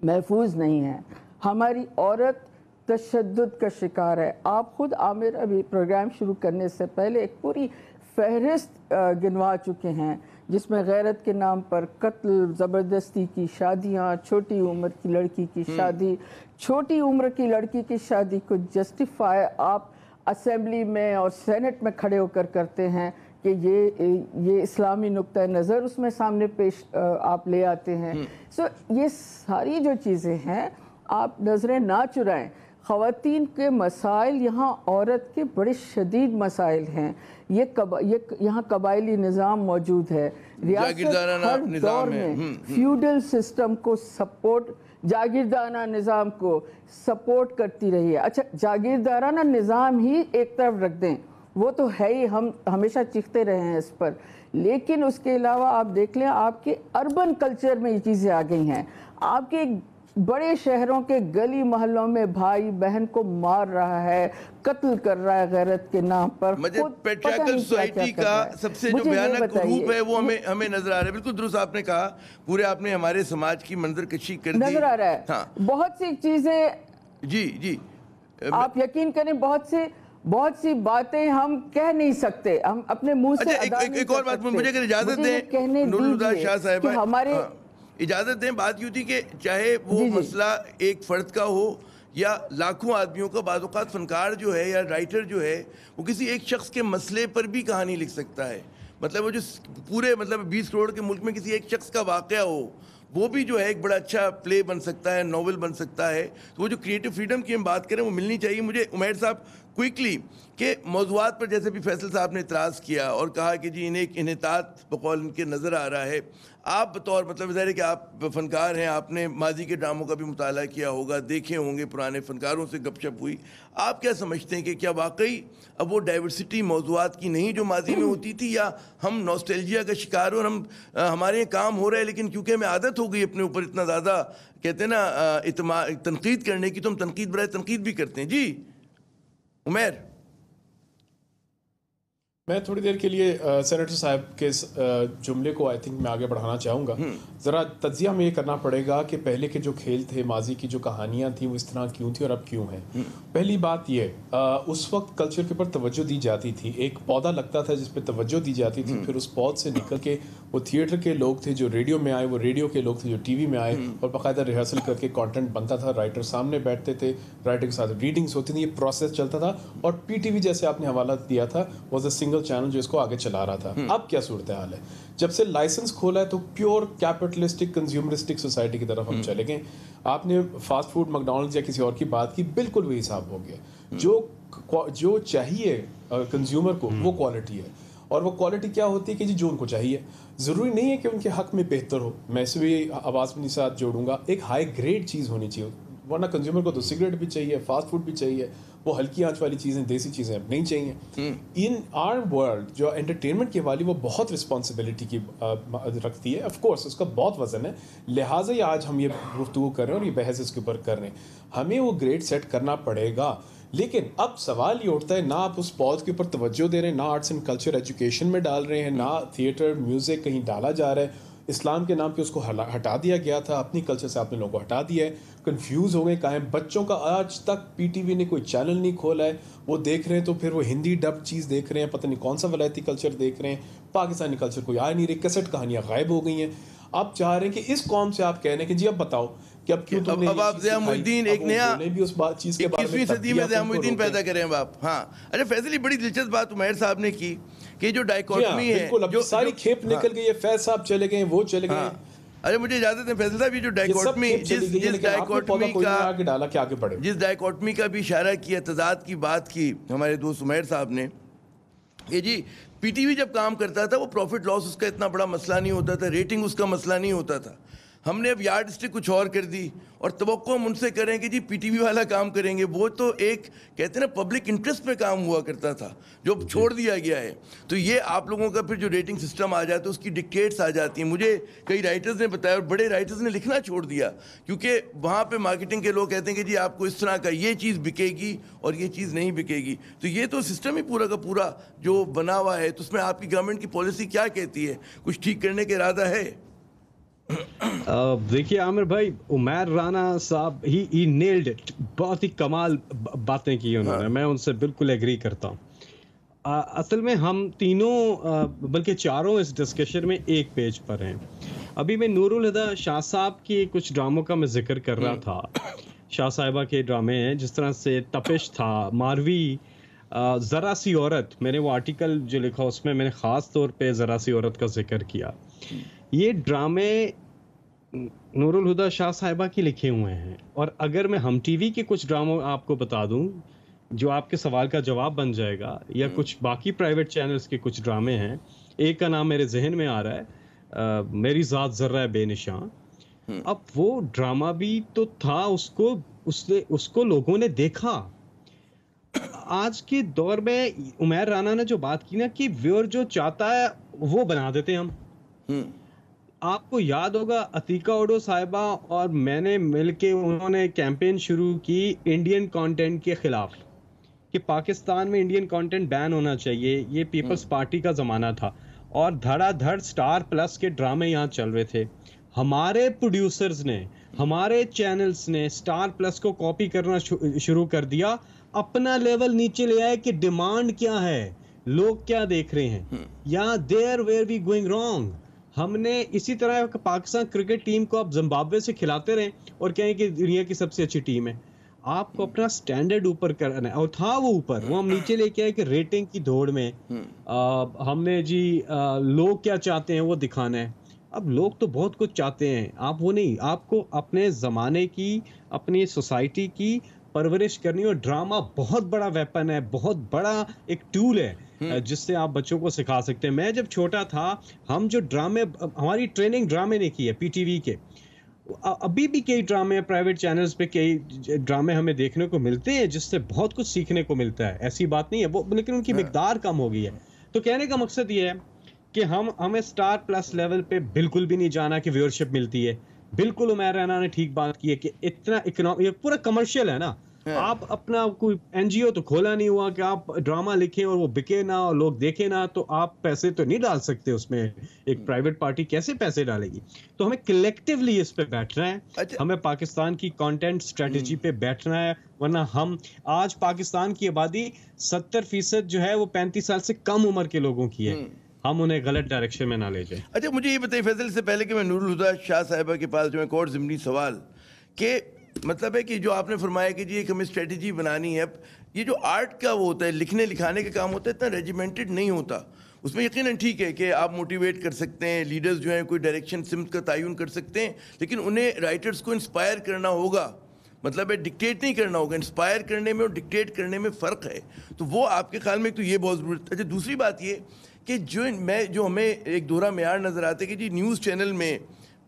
[SPEAKER 2] محفوظ نہیں ہیں, ہماری عورت تشدد کا شکار ہے. آپ خود عامر ابھی پروگرام شروع کرنے سے پہلے ایک پوری فہرست گنوا چکے ہیں, جس میں غیرت کے نام پر قتل, زبردستی کی شادیاں, چھوٹی عمر کی لڑکی کی شادی. چھوٹی عمر کی لڑکی کی شادی کو جسٹیفائی آپ اسمبلی میں اور سینٹ میں کھڑے ہو کر کرتے ہیں کہ یہ اسلامی نقطہ نظر اس میں سامنے پیش آپ لے آتے ہیں. سو یہ ساری جو چیزیں ہیں آپ نظریں نہ چرائیں. خواتین کے مسائل یہاں عورت کے بڑے شدید مسائل ہیں. یہاں قبائلی نظام موجود ہے, ریاست ہر دور میں فیوڈل سسٹم کو سپورٹ, جاگیردارانہ نظام کو سپورٹ کرتی رہی ہے. اچھا, جاگیردارانہ نظام ہی ایک طرف رکھ دیں, وہ تو ہے ہی, ہم ہمیشہ چیختے رہے ہیں اس پر, لیکن اس کے علاوہ آپ دیکھ لیں آپ کے اربن کلچر میں یہ چیزیں آ گئی ہیں. آپ کے بڑے شہروں کے گلی محلوں میں بھائی بہن کو مار رہا ہے, قتل کر رہا ہے غیرت کے نام پر.
[SPEAKER 1] پیٹریارکل سوسائٹی کا سب سے جو بھیانک روپ ہے وہ ہمیں نظر آ رہا ہے. بالکل درست آپ نے کہا, پورے آپ نے ہمارے سماج کی منظر کشی کر دی.
[SPEAKER 2] نظر آ رہا ہے بہت سی چیزیں.
[SPEAKER 1] جی
[SPEAKER 2] آپ یقین کریں, بہت سی باتیں ہم کہہ نہیں سکتے, ہم اپنے منہ سے ادا نہیں کر سکتے.
[SPEAKER 1] ایک اور بات مجھے اگر اجازت دیں نور الہدیٰ شاہ صاحبہ, ہمارے اجازت دیں, بات یوں تھی کہ چاہے وہ مسئلہ ایک فرد کا ہو یا لاکھوں آدمیوں کا, بعض اوقات فنکار جو ہے یا رائٹر جو ہے وہ کسی ایک شخص کے مسئلے پر بھی کہانی لکھ سکتا ہے. مطلب وہ جو پورے 20 کروڑ کے ملک میں کسی ایک شخص کا واقعہ ہو, وہ بھی جو ہے ایک بڑا اچھا پلے بن سکتا ہے, ناول بن سکتا ہے. تو وہ جو کریٹو فریڈم کی ہم بات کریں وہ ملنی چاہیے. مجھے عمیر صاحب کوئکلی کہ موضوعات پر جیسے بھی فیصل صاحب نے اعتراض کیا اور کہا کہ جی انہیں ایک انحطاط بقول ان کے نظر آ رہا ہے, آپ بطور مطلب ظاہر ہے کہ آپ فنکار ہیں, آپ نے ماضی کے ڈراموں کا بھی مطالعہ کیا ہوگا, دیکھے ہوں گے, پرانے فنکاروں سے گپ شپ ہوئی, آپ کیا سمجھتے ہیں کہ کیا واقعی اب وہ ڈائیورسٹی موضوعات کی نہیں جو ماضی میں ہوتی تھی, یا ہم نوسٹیلجیا کا شکار ہو, اور ہمارے یہاں کام ہو رہا ہے لیکن کیونکہ ہمیں عادت ہو گئی اپنے اوپر اتنا زیادہ کہتے ہیں نا تنقید کرنے کی, تو ہم تنقید برائے تنقید بھی کرتے ہیں. جی عمیر.
[SPEAKER 3] میں تھوڑی دیر کے لیے سینیٹر صاحب کے اس جملے کو آئی تھنک میں آگے بڑھانا چاہوں گا. ذرا تجزیہ میں یہ کرنا پڑے گا کہ پہلے کے جو کھیل تھے، ماضی کی جو کہانیاں تھیں، وہ اس طرح کیوں تھیں اور اب کیوں ہیں. پہلی بات یہ، اس وقت کلچر کے اوپر توجہ دی جاتی تھی. ایک پودا لگتا تھا جس پہ توجہ دی جاتی تھی، پھر اس پود سے نکل کے وہ تھیٹر کے لوگ تھے جو ریڈیو میں آئے، وہ ریڈیو کے لوگ تھے جو ٹی وی میں آئے، اور باقاعدہ ریہرسل کر کے کانٹینٹ بنتا تھا. رائٹر سامنے بیٹھتے تھے، رائٹر کے ساتھ ریڈنگس ہوتی تھیں، یہ پروسیس چلتا تھا. اور پی ٹی وی جیسے آپ نے حوالہ دیا تھا، واز اے سنگل چینل جو اس کو آگے چلا رہا تھا. اب کیا صورتحال ہے؟ جب سے لائسنس کھولا ہے تو پیور کیپٹلسٹک کنزیومرسٹک سوسائٹی کی طرف ہم چلے گئے. آپ نے فاسٹ فوڈ میکڈونلڈز یا کسی اور کی بات کی، بالکل وہی حساب ہو گیا. جو چاہیے کنزیومر کو وہ کوالٹی ہے. اور وہ کوالٹی کیا ہوتی ہے کہ جو ان کو چاہیے. ضروری نہیں ہے کہ ان کے حق میں بہتر ہو. میں اسے بھی آواز اپنی ساتھ جوڑوں گا، ایک ہائی گریڈ چیز ہونی چاہیے. ورنہ کنزیومر کو تو سگریٹ بھی چاہیے، فاسٹ فوڈ بھی چاہیے، وہ ہلکی آنچ والی چیزیں، دیسی چیزیں اب نہیں چاہیے. ان آر ورلڈ جو انٹرٹینمنٹ کے والی وہ بہت رسپانسبلٹی کی رکھتی ہے. آف کورس اس کا بہت وزن ہے، لہٰذا یہ آج ہم یہ گفتگو کر رہے ہیں اور یہ بحث اس کے اوپر کر رہے ہیں. ہمیں وہ گریڈ سیٹ کرنا پڑے گا. لیکن اب سوال یہ اٹھتا ہے، نہ آپ اس پود کے اوپر توجہ دے رہے ہیں، نہ آرٹس اینڈ کلچر ایجوکیشن میں ڈال رہے ہیں، نہ تھیٹر میوزک کہیں ڈالا جا رہا ہے. اسلام کے نام پہ اس کو ہٹا دیا گیا تھا، اپنی کلچر سے آپ نے لوگوں کو ہٹا دیا ہے. کنفیوز ہو گئے کہاں ہیں بچوں کا. آج تک پی ٹی وی نے کوئی چینل نہیں کھولا ہے. وہ دیکھ رہے ہیں تو پھر وہ ہندی ڈب چیز دیکھ رہے ہیں، پتہ نہیں کون سا ولایتی کلچر دیکھ رہے ہیں. پاکستانی کلچر کوئی آ نہیں رہی، کیسٹ کہانیاں غائب ہو گئی ہیں. آپ چاہ رہے ہیں کہ اس قوم سے آپ کہہ رہے ہیں کہ جی اب بتاؤ کہ اب کیوں تم نے
[SPEAKER 1] اب آپ ضیاء محی الدین ایک نیا
[SPEAKER 3] بھی اس بات چیز کے بارے میں
[SPEAKER 1] 21ویں صدی میں ضیاء محی الدین پیدا کریں اب آپ. ہاں اچھا فیصل، بڑی دلچسپ بات عمیر صاحب نے کی کہ جو ڈائیکوٹمی ہے،
[SPEAKER 3] جو ساری کھیپ نکل گئی ہے. فیض صاحب چلے گئے، وہ چلے گئے.
[SPEAKER 1] ارے مجھے اجازت ہے فیصل صاحب، یہ جو ڈائیکوٹمی، جس ڈائیکوٹمی کا بھی اشارہ کیا، تضاد کی بات کی ہمارے دوست عمیر صاحب نے، کہ جی پی ٹی وی جب کام کرتا تھا وہ پروفٹ لاس اس کا اتنا بڑا مسئلہ نہیں ہوتا تھا، ریٹنگ اس کا مسئلہ نہیں ہوتا تھا. ہم نے اب یارڈ اسٹک کچھ اور کر دی اور توقع ہم ان سے کریں کہ جی پی ٹی وی والا کام کریں گے. وہ تو ایک کہتے ہیں نا پبلک انٹرسٹ پہ کام ہوا کرتا تھا جو چھوڑ دیا گیا ہے. تو یہ آپ لوگوں کا پھر جو ریٹنگ سسٹم آ جاتا ہے اس کی ڈکٹیٹس آ جاتی ہیں. مجھے کئی رائٹرز نے بتایا اور بڑے رائٹرز نے لکھنا چھوڑ دیا کیونکہ وہاں پہ مارکیٹنگ کے لوگ کہتے ہیں کہ جی آپ کو اس طرح کا یہ چیز بکے گی اور یہ چیز نہیں بکے گی. تو یہ تو سسٹم ہی پورا کا پورا جو بنا ہوا ہے. تو اس میں آپ کی گورنمنٹ کی پالیسی کیا کہتی ہے؟ کچھ ٹھیک کرنے کا ارادہ ہے؟
[SPEAKER 4] دیکھیے عامر بھائی، عمیر رانا صاحب ہی نیلڈ اٹ. بہت ہی کمال باتیں کی انہوں نے، میں ان سے بالکل ایگری کرتا ہوں. اصل میں ہم تینوں بلکہ چاروں اس ڈسکشن میں ایک پیج پر ہیں. ابھی میں نور الہدیٰ شاہ صاحب کی کچھ ڈراموں کا میں ذکر کر رہا تھا. شاہ صاحبہ کے ڈرامے ہیں، جس طرح سے تپش تھا، ماروی، ذرا سی عورت. میں نے وہ آرٹیکل جو لکھا اس میں نے خاص طور پہ ذرا سی عورت کا ذکر کیا. یہ ڈرامے نور الہدیٰ شاہ صاحبہ کی لکھے ہوئے ہیں. اور اگر میں ہم ٹی وی کے کچھ ڈراموں آپ کو بتا دوں جو آپ کے سوال کا جواب بن جائے گا، یا کچھ باقی پرائیویٹ چینلز کے کچھ ڈرامے ہیں. ایک کا نام میرے ذہن میں آ رہا ہے، میری ذات ذرہ بے نشان. اب وہ ڈرامہ بھی تو تھا، اس کو لوگوں نے دیکھا. آج کے دور میں عمیر رانا نے جو بات کی نا کہ ویور جو چاہتا ہے وہ بنا دیتے ہم. آپ کو یاد ہوگا عتیقہ اوڈو صاحبہ اور میں نے مل کے انہوں نے کیمپین شروع کی انڈین کانٹینٹ کے خلاف کہ پاکستان میں انڈین کانٹینٹ بین ہونا چاہیے. یہ پیپلز پارٹی کا زمانہ تھا اور دھڑا دھڑ سٹار پلس کے ڈرامے یہاں چل رہے تھے. ہمارے پروڈیوسرز نے، ہمارے چینلز نے سٹار پلس کو کاپی کرنا شروع کر دیا. اپنا لیول نیچے لے آئے کہ ڈیمانڈ کیا ہے، لوگ کیا دیکھ رہے ہیں، یا دیر ویئر وی گوئنگ رانگ. ہم نے اسی طرح پاکستان کرکٹ ٹیم کو آپ زمبابوے سے کھلاتے رہیں اور کہیں کہ دنیا کی سب سے اچھی ٹیم ہے. آپ کو اپنا سٹینڈرڈ اوپر کرنا ہے، اور تھا وہ اوپر، وہ ہم نیچے لے کے آئے کہ ریٹنگ کی دوڑ میں ہم نے جی لوگ کیا چاہتے ہیں وہ دکھانا ہے. اب لوگ تو بہت کچھ چاہتے ہیں، آپ وہ نہیں. آپ کو اپنے زمانے کی، اپنی سوسائٹی کی پرورش کرنی. اور ڈرامہ بہت بڑا ویپن ہے، بہت بڑا ایک ٹول ہے جس سے آپ بچوں کو سکھا سکتے ہیں. میں جب چھوٹا تھا، ہم جو ڈرامے، ہماری ٹریننگ ڈرامے نے کی ہے پی ٹی وی کے. ابھی بھی کئی ڈرامے پرائیویٹ چینلز پہ کئی ڈرامے ہمیں دیکھنے کو ملتے ہیں جس سے بہت کچھ سیکھنے کو ملتا ہے، ایسی بات نہیں ہے وہ، لیکن ان کی مقدار کم ہو گئی ہے. تو کہنے کا مقصد یہ ہے کہ ہمیں سٹار پلس لیول پہ بالکل بھی نہیں جانا کہ ویورشپ ملتی ہے. بالکل عمیر رانا نے ٹھیک بات کی ہے کہ اتنا یہ پورا کمرشل ہے نا. آپ اپنا کوئی NGO تو کھولا نہیں ہوا کہ آپ ڈرامہ لکھیں اور وہ بکے نہ اور لوگ دیکھیں نہ, تو آپ پیسے تو نہیں ڈال سکتے اس میں. ایک پرائیویٹ پارٹی کیسے پیسے ڈالے گی؟ تو ہمیں کلیکٹیولی اس پہ بیٹھنا ہے, ہمیں پاکستان کی کانٹینٹ اسٹریٹجی پہ بیٹھنا ہے, ورنہ ہم آج پاکستان کی آبادی 70% جو ہے وہ 35 سال سے کم عمر کے لوگوں کی ہے, ہم انہیں غلط ڈائریکشن میں نہ لے جائیں.
[SPEAKER 1] اچھا مجھے یہ بتائیے فیصل, سے پہلے کہ میں نور الہدیٰ شاہ صاحبہ کے پاس جو ہے ایک اور ضمنی سوال, کہ مطلب ہے کہ جو آپ نے فرمایا کہ جی ایک ہمیں اسٹریٹجی بنانی ہے, اب یہ جو آرٹ کا وہ ہوتا ہے, لکھنے لکھانے کا کام ہوتا ہے, اتنا ریجیمنٹڈ نہیں ہوتا. اس میں یقیناً ٹھیک ہے کہ آپ موٹیویٹ کر سکتے ہیں, لیڈرز جو ہیں کوئی ڈائریکشن سمت کا تعین کر سکتے ہیں, لیکن انہیں رائٹرز کو انسپائر کرنا ہوگا, مطلب ہے ڈکٹیٹ نہیں کرنا ہوگا. انسپائر کرنے میں اور ڈکٹیٹ کرنے میں فرق ہے. تو وہ آپ کے خیال میں تو یہ بہت ضرورت ہے. اچھا دوسری بات یہ کہ جو ہمیں ایک دوہرا معیار نظر آتا ہے کہ جی نیوز چینل میں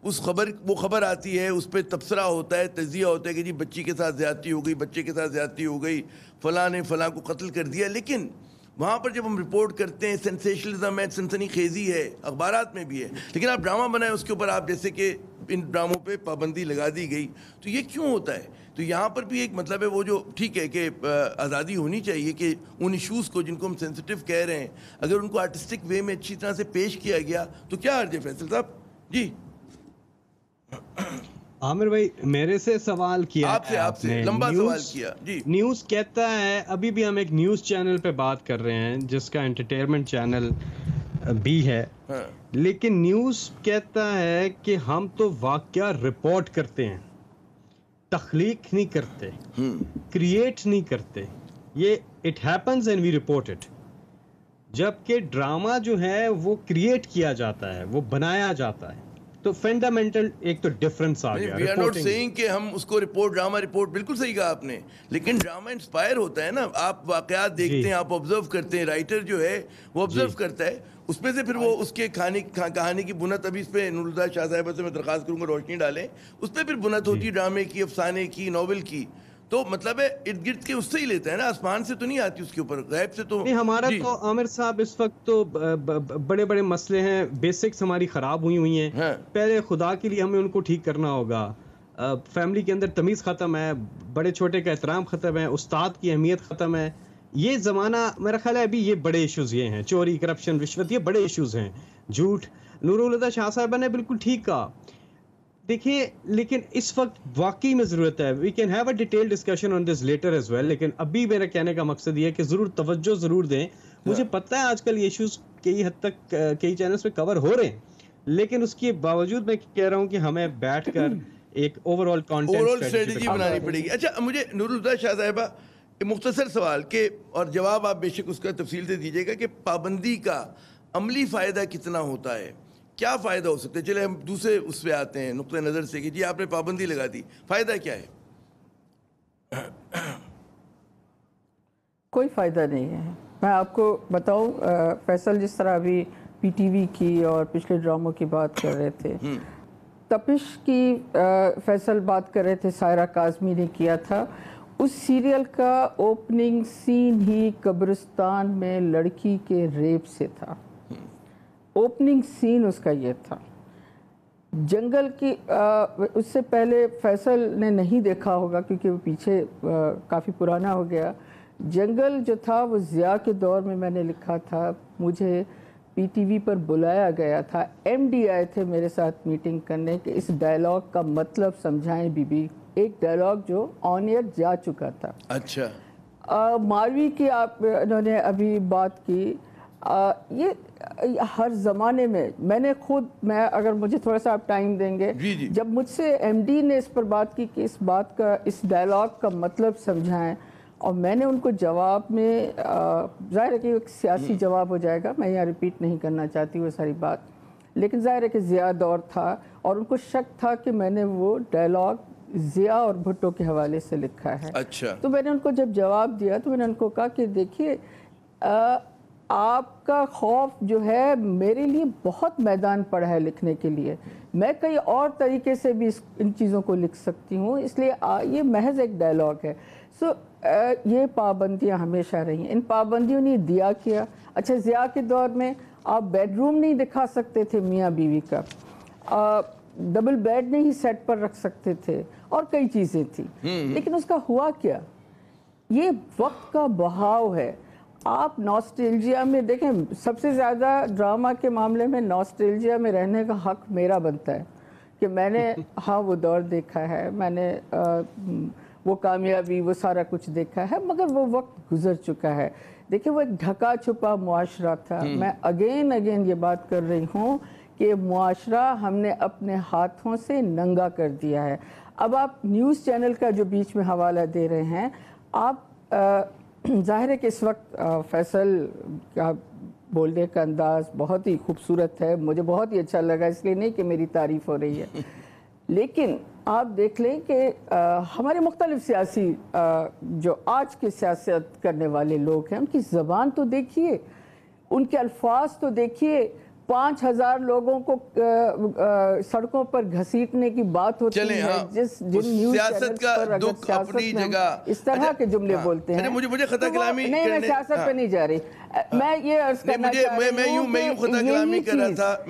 [SPEAKER 1] وہ خبر آتی ہے, اس پہ تبصرہ ہوتا ہے, تجزیہ ہوتا ہے کہ جی بچی کے ساتھ زیادتی ہو گئی, بچے کے ساتھ زیادتی ہو گئی, فلاں نے فلاں کو قتل کر دیا. لیکن وہاں پر جب ہم رپورٹ کرتے ہیں سینسیشنلزم ہے, سنسنی خیزی ہے, اخبارات میں بھی ہے, لیکن آپ ڈرامہ بنائیں اس کے اوپر آپ جیسے کہ ان ڈراموں پہ پابندی لگا دی گئی, تو یہ کیوں ہوتا ہے؟ تو یہاں پر بھی ایک مطلب ہے وہ جو ٹھیک ہے کہ آزادی ہونی چاہیے کہ ان ایشوز کو جن کو ہم سینسٹیو کہہ رہے ہیں, اگر ان کو آرٹسٹک وے میں اچھی طرح سے پیش کیا گیا تو کیا حرج ہے فیصل صاحب؟ جی
[SPEAKER 4] عامر بھائی میرے سے سوال کیا,
[SPEAKER 1] آپ سے لمبا سوال کیا. جی
[SPEAKER 4] نیوز کہتا ہے, ابھی بھی ہم ایک نیوز چینل پہ بات کر رہے ہیں جس کا انٹرٹینمنٹ چینل بھی ہے, لیکن نیوز کہتا ہے کہ ہم تو واقعہ رپورٹ کرتے ہیں, تخلیق نہیں کرتے, کریٹ نہیں کرتے. یہ it happens and we report it. جبکہ ڈرامہ جو ہے وہ کریٹ کیا جاتا ہے, وہ بنایا جاتا ہے. تو فنڈامنٹل ایک تو ڈفرنس آ گیا.
[SPEAKER 1] وی آر ناٹ سیئنگ کہ ہم اس کو رپورٹ, ڈرامہ رپورٹ, بالکل صحیح کہا آپ نے, لیکن ڈرامہ انسپائر ہوتا ہے نا. آپ واقعات دیکھتے ہیں, آپ آبزرو کرتے ہیں, رائٹر جو ہے وہ آبزرو کرتا ہے, اس میں سے پھر وہ اس کے کہانی کی بنت, ابھی اس پہ نور الہدیٰ شاہ صاحبہ سے میں درخواست کروں گا روشنی ڈالیں, اس پہ پھر بنت ہوتی ہے ڈرامے کی, افسانے کی, ناول کی. تو مطلب ہے ارد گرد کے اس سے ہی لیتا ہے نا, آسمان سے تو نہیں آتی اس کے اوپر, غیب سے تو
[SPEAKER 4] نہیں. ہمارا تو عامر صاحب اس وقت تو بڑے بڑے مسئلے ہیں, بیسکس ہماری خراب ہوئی ہیں. پہلے خدا کے لیے ہمیں ان کو ٹھیک کرنا ہوگا. فیملی کے اندر تمیز ختم ہے, بڑے چھوٹے کا احترام ختم ہے, استاد کی اہمیت ختم ہے. یہ زمانہ میرا خیال ہے ابھی یہ بڑے ایشوز یہ ہیں, چوری, کرپشن, رشوت, یہ بڑے ایشوز ہیں, جھوٹ. نور الہدیٰ شاہ صاحبہ نے بالکل ٹھیک کہا. دیکھیے لیکن اس وقت واقعی میں ضرورت ہے, we can have a detail discussion on this later as well, لیکن ابھی میرا کہنے کا مقصد یہ ہے کہ ضرور توجہ ضرور دیں. مجھے پتہ ہے آج کل یہ ایشوز کئی حد تک کئی چینلز پہ کور ہو رہے ہیں, لیکن اس کے باوجود میں کہہ رہا ہوں کہ ہمیں بیٹھ کر ایک اوور آل
[SPEAKER 1] اسٹریٹجی بنانی پڑے گی. اچھا مجھے نور الہدیٰ شاہ صاحبہ مختصر سوال کہ, اور جواب آپ بے شک اس کا تفصیل سے دیجیے گا, کہ پابندی کا عملی فائدہ کتنا ہوتا ہے, کیا فائدہ ہو سکتا ہے؟ چلے ہم دوسرے اس پہ آتے ہیں نقطۂ نظر سے کہ جی آپ نے پابندی لگا دی, فائدہ کیا ہے؟
[SPEAKER 2] کوئی فائدہ نہیں ہے. میں آپ کو بتاؤں فیصل, جس طرح ابھی پی ٹی وی کی اور پچھلے ڈراموں کی بات کر رہے تھے, تپش کی فیصل بات کر رہے تھے, سائرہ کاظمی نے کیا تھا. اس سیریل کا اوپننگ سین ہی قبرستان میں لڑکی کے ریپ سے تھا. اوپننگ سین اس کا یہ تھا. جنگل کی اس سے پہلے فیصل نے نہیں دیکھا ہوگا کیونکہ وہ پیچھے کافی پرانا ہو گیا. جنگل جو تھا وہ ضیاء کے دور میں نے لکھا تھا. مجھے پی ٹی وی پر بلایا گیا تھا, ایم ڈی آئے تھے میرے ساتھ میٹنگ کرنے کہ اس ڈائلاگ کا مطلب سمجھائیں بی بی. ایک ڈائلاگ جو آن ایئر جا چکا تھا.
[SPEAKER 1] اچھا
[SPEAKER 2] ماروی کی آپ انہوں نے ابھی بات کی, یہ ہر زمانے میں نے خود, میں اگر مجھے تھوڑا سا آپ ٹائم دیں گے, جب مجھ سے ایم ڈی نے اس پر بات کی کہ اس بات کا, اس ڈائلاگ کا مطلب سمجھائیں, اور میں نے ان کو جواب میں, ظاہر ہے کہ ایک سیاسی جواب ہو جائے گا, میں یہاں ریپیٹ نہیں کرنا چاہتی وہ ساری بات, لیکن ظاہر ہے کہ ضیاء دور تھا اور ان کو شک تھا کہ میں نے وہ ڈائلاگ ضیاء اور بھٹو کے حوالے سے لکھا ہے.
[SPEAKER 1] اچھا.
[SPEAKER 2] تو میں نے ان کو جب جواب دیا تو میں نے ان کو کہا کہ دیکھیے آپ کا خوف جو ہے میرے لیے بہت میدان پڑا ہے لکھنے کے لیے, میں کئی اور طریقے سے بھی ان چیزوں کو لکھ سکتی ہوں, اس لیے یہ محض ایک ڈائلاگ ہے. سو یہ پابندیاں ہمیشہ رہی ہیں, ان پابندیوں نے دیا کیا. اچھا ضیاء کے دور میں آپ بیڈ روم نہیں دکھا سکتے تھے میاں بیوی کا, ڈبل بیڈ نہیں سیٹ پر رکھ سکتے تھے, اور کئی چیزیں تھیں, لیکن اس کا ہوا کیا, یہ وقت کا بہاؤ ہے. آپ ناسٹیلجیا میں دیکھیں, سب سے زیادہ ڈرامہ کے معاملے میں ناسٹیلجیا میں رہنے کا حق میرا بنتا ہے کہ میں نے ہاں وہ دور دیکھا ہے, میں نے وہ کامیابی وہ سارا کچھ دیکھا ہے, مگر وہ وقت گزر چکا ہے. دیکھیں وہ ایک ڈھکا چھپا معاشرہ تھا. میں اگین یہ بات کر رہی ہوں کہ معاشرہ ہم نے اپنے ہاتھوں سے ننگا کر دیا ہے. اب آپ نیوز چینل کا جو بیچ میں حوالہ دے رہے ہیں, آپ ظاہر ہے کہ اس وقت فیصل کا بولنے کا انداز بہت ہی خوبصورت ہے, مجھے بہت ہی اچھا لگا, اس لیے نہیں کہ میری تعریف ہو رہی ہے, لیکن آپ دیکھ لیں کہ ہمارے مختلف سیاسی جو آج کے سیاست کرنے والے لوگ ہیں, ان کی زبان تو دیکھیے, ان کے الفاظ تو دیکھیے. 5,000 لوگوں کو سڑکوں پر گھسیٹنے کی بات ہوتی ہے, جن نیوز
[SPEAKER 1] سیاست کا دکھ اپنی جگہ
[SPEAKER 2] اس طرح کے جملے بولتے ہیں.
[SPEAKER 1] مجھے خطا کلامی
[SPEAKER 2] نہیں, میں سیاست پہ نہیں جا رہی, میں یہ عرض کرنا چاہ رہی ہوں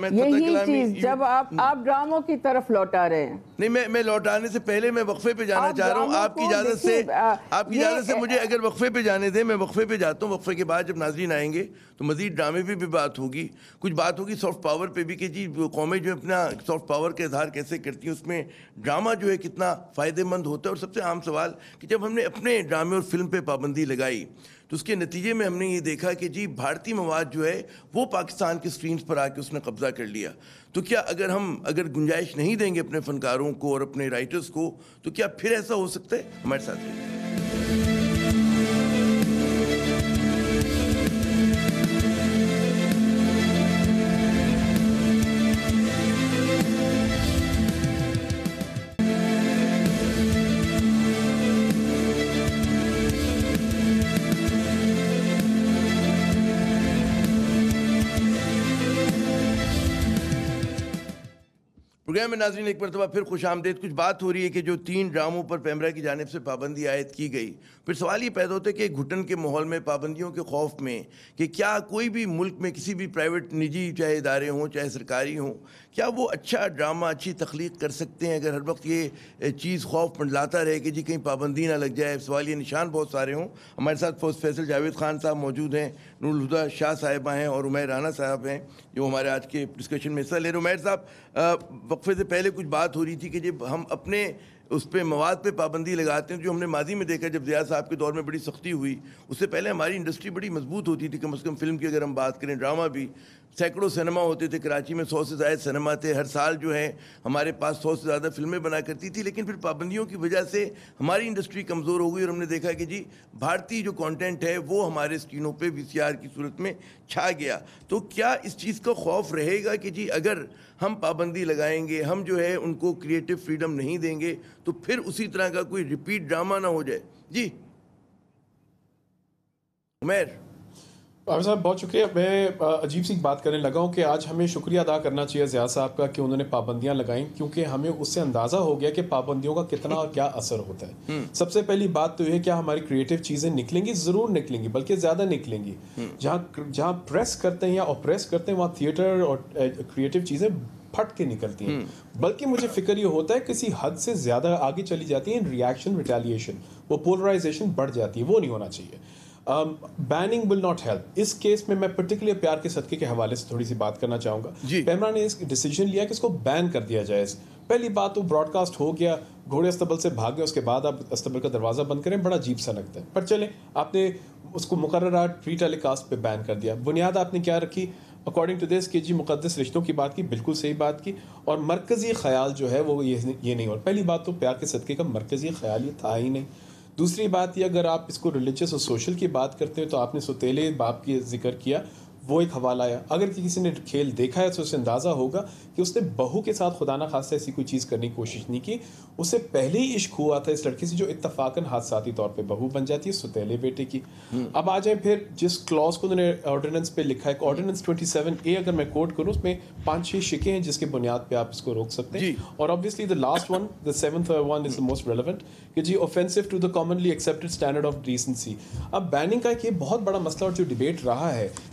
[SPEAKER 2] کہ یہی چیز جب آپ ڈراموں کی طرف لوٹا رہے ہیں.
[SPEAKER 1] نہیں, میں لوٹانے سے پہلے میں وقفے پہ جانا چاہ رہا ہوں, آپ کی اجازت سے مجھے اگر وقفے پہ جانے دیں, میں وقفے پہ جاتا ہوں. وقفے کے بعد جب ناظرین آئیں گے تو مزید ڈرامے پہ بھی بات ہوگی, کچھ بات ہوگی سافٹ پاور پہ بھی کہ جی قومیں جو اپنا سافٹ پاور کا اظہار کیسے کرتی ہیں, اس میں ڈرامہ جو ہے کتنا فائدہ مند ہوتا ہے. اور سب سے عام سوال کہ جب ہم نے اپنے ڈرامے اور فلم پہ پابندی لگائی تو اس کے نتیجے میں ہم نے یہ دیکھا کہ جی بھارتی مواد جو ہے وہ پاکستان کے سکرینز پر آ کے اس نے قبضہ کر لیا. تو کیا اگر گنجائش نہیں دیں گے اپنے فنکاروں کو اور اپنے رائٹرز کو, تو کیا پھر ایسا ہو سکتا ہے؟ ہمارے ساتھ رہیے. پروگرام میں ناظرین ایک مرتبہ پھر خوش آمدید. کچھ بات ہو رہی ہے کہ جو 3 ڈراموں پر پیمرا کی جانب سے پابندی عائد کی گئی, پھر سوال یہ پیدا ہوتا ہے کہ گھٹن کے ماحول میں, پابندیوں کے خوف میں, کہ کیا کوئی بھی ملک میں کسی بھی پرائیویٹ نجی چاہے ادارے ہوں چاہے سرکاری ہوں, کیا وہ اچھا ڈرامہ اچھی تخلیق کر سکتے ہیں اگر ہر وقت یہ چیز خوف منڈلاتا رہے کہ جی کہیں پابندی نہ لگ جائے, سوالیہ نشان بہت سارے ہوں. ہمارے ساتھ فیصل جاوید خان صاحب موجود ہیں, نور الہدیٰ شاہ صاحبہ ہیں اور عمیر رانا صاحب ہیں جو ہمارے آج کے ڈسکشن میں حصہ لے رہے ہیں. عمیر صاحب, وقفے سے پہلے کچھ بات ہو رہی تھی کہ جب ہم اپنے اس پہ مواد پہ پابندی لگاتے ہیں, جو ہم نے ماضی میں دیکھا جب ضیاء صاحب کے دور میں بڑی سختی ہوئی, اس سے پہلے ہماری انڈسٹری بڑی مضبوط ہوتی تھی. کم از کم فلم کی اگر ہم بات کریں, ڈرامہ بھی, سینکڑوں سینما ہوتے تھے, کراچی میں 100 سے زائد سینما تھے, ہر سال جو ہے ہمارے پاس 100 سے زیادہ فلمیں بنا کرتی تھی. لیکن پھر پابندیوں کی وجہ سے ہماری انڈسٹری کمزور ہو گئی اور ہم نے دیکھا کہ جی بھارتی جو کانٹینٹ ہے وہ ہمارے اسکرینوں پہ VCR کی صورت میں چھا گیا. تو کیا اس چیز کا خوف رہے گا کہ جی اگر ہم پابندی لگائیں گے, ہم جو ہے ان کو کریٹو فریڈم نہیں دیں گے, تو پھر اسی طرح کا کوئی ریپیٹ ڈرامہ نہ ہو جائے؟ جی عمیر
[SPEAKER 3] عامر صاحب بہت شکریہ. میں عجیب سی بات کرنے لگا ہوں کہ آج ہمیں شکریہ ادا کرنا چاہیے ضیاء صاحب کا کہ انہوں نے پابندیاں لگائیں, کیونکہ ہمیں اس سے اندازہ ہو گیا کہ پابندیوں کا کتنا اور کیا اثر ہوتا ہے. سب سے پہلی بات تو یہ کیا ہماری کریٹو چیزیں نکلیں گی؟ ضرور نکلیں گی, بلکہ زیادہ نکلیں گی. جہاں پریس کرتے ہیں یا اوپریس کرتے ہیں وہاں تھیٹر اور کریٹو چیزیں پھٹ کے نکلتی ہیں. بلکہ مجھے فکر یہ ہوتا ہے کسی حد سے زیادہ آگے چلی جاتی ہیں, ریئیکشن ریٹیلیشن, وہ پولرائزیشن بڑھ جاتی ہے, وہ نہیں ہونا چاہیے. Banning will not help. اس کیس میں پرٹیکولر پیار کے صدقے کے حوالے سے تھوڑی سی بات کرنا چاہوں گا. پیمرا نے اس ڈیسیجن لیا کہ اس کو بین کر دیا جائے. پہلی بات تو براڈ کاسٹ ہو گیا, گھوڑے استبل سے بھاگ گئے, اس کے بعد آپ استبل کا دروازہ بند کریں, بڑا عجیب سا لگتا ہے. پر چلیں, آپ نے اس کو مقررہ ری ٹیلی کاسٹ پہ بین کر دیا. بنیاد آپ نے کیا رکھی اکارڈنگ ٹو دس کہ جی مقدس رشتوں کی بات کی, بالکل صحیح بات کی, اور مرکزی خیال جو ہے وہ یہ نہیں ہو. پہلی بات تو پیار کے صدقے کا مرکزی خیال یہ تھا ہی نہیں. دوسری بات یہ, اگر آپ اس کو ریلیجس اور سوشل کی بات کرتے ہیں تو آپ نے سوتیلے باپ کی ذکر کیا, وہ ایک حوالہ آیا. اگر کسی نے کھیل دیکھا ہے تو اسے اندازہ ہوگا کہ اس نے بہو کے ساتھ خدا نہ خواستہ ایسی کوئی چیز کرنے کی کوشش نہیں کی. اس سے پہلے ہی عشق ہوا تھا اس لڑکی سے جو اتفاقاً حادثاتی طور پہ بہو بن جاتی ہے سوتیلے بیٹے کی. اب آ جائیں پھر جس کلوز کو انہوں نے آرڈیننس پہ لکھا ہے, آرڈیننس 27A اگر میں کوٹ کروں, اس میں 5-6 شکیں ہیں جس کے بنیاد پہ آپ اس کو روک سکتے ہیں. اور obviously the last one, the 7th one is the most relevant, کہ جی offensive to the commonly accepted standard of decency. اب بیننگ کا ایک یہ بہت بڑا مسئلہ اور جو ڈیبیٹ رہا ہے,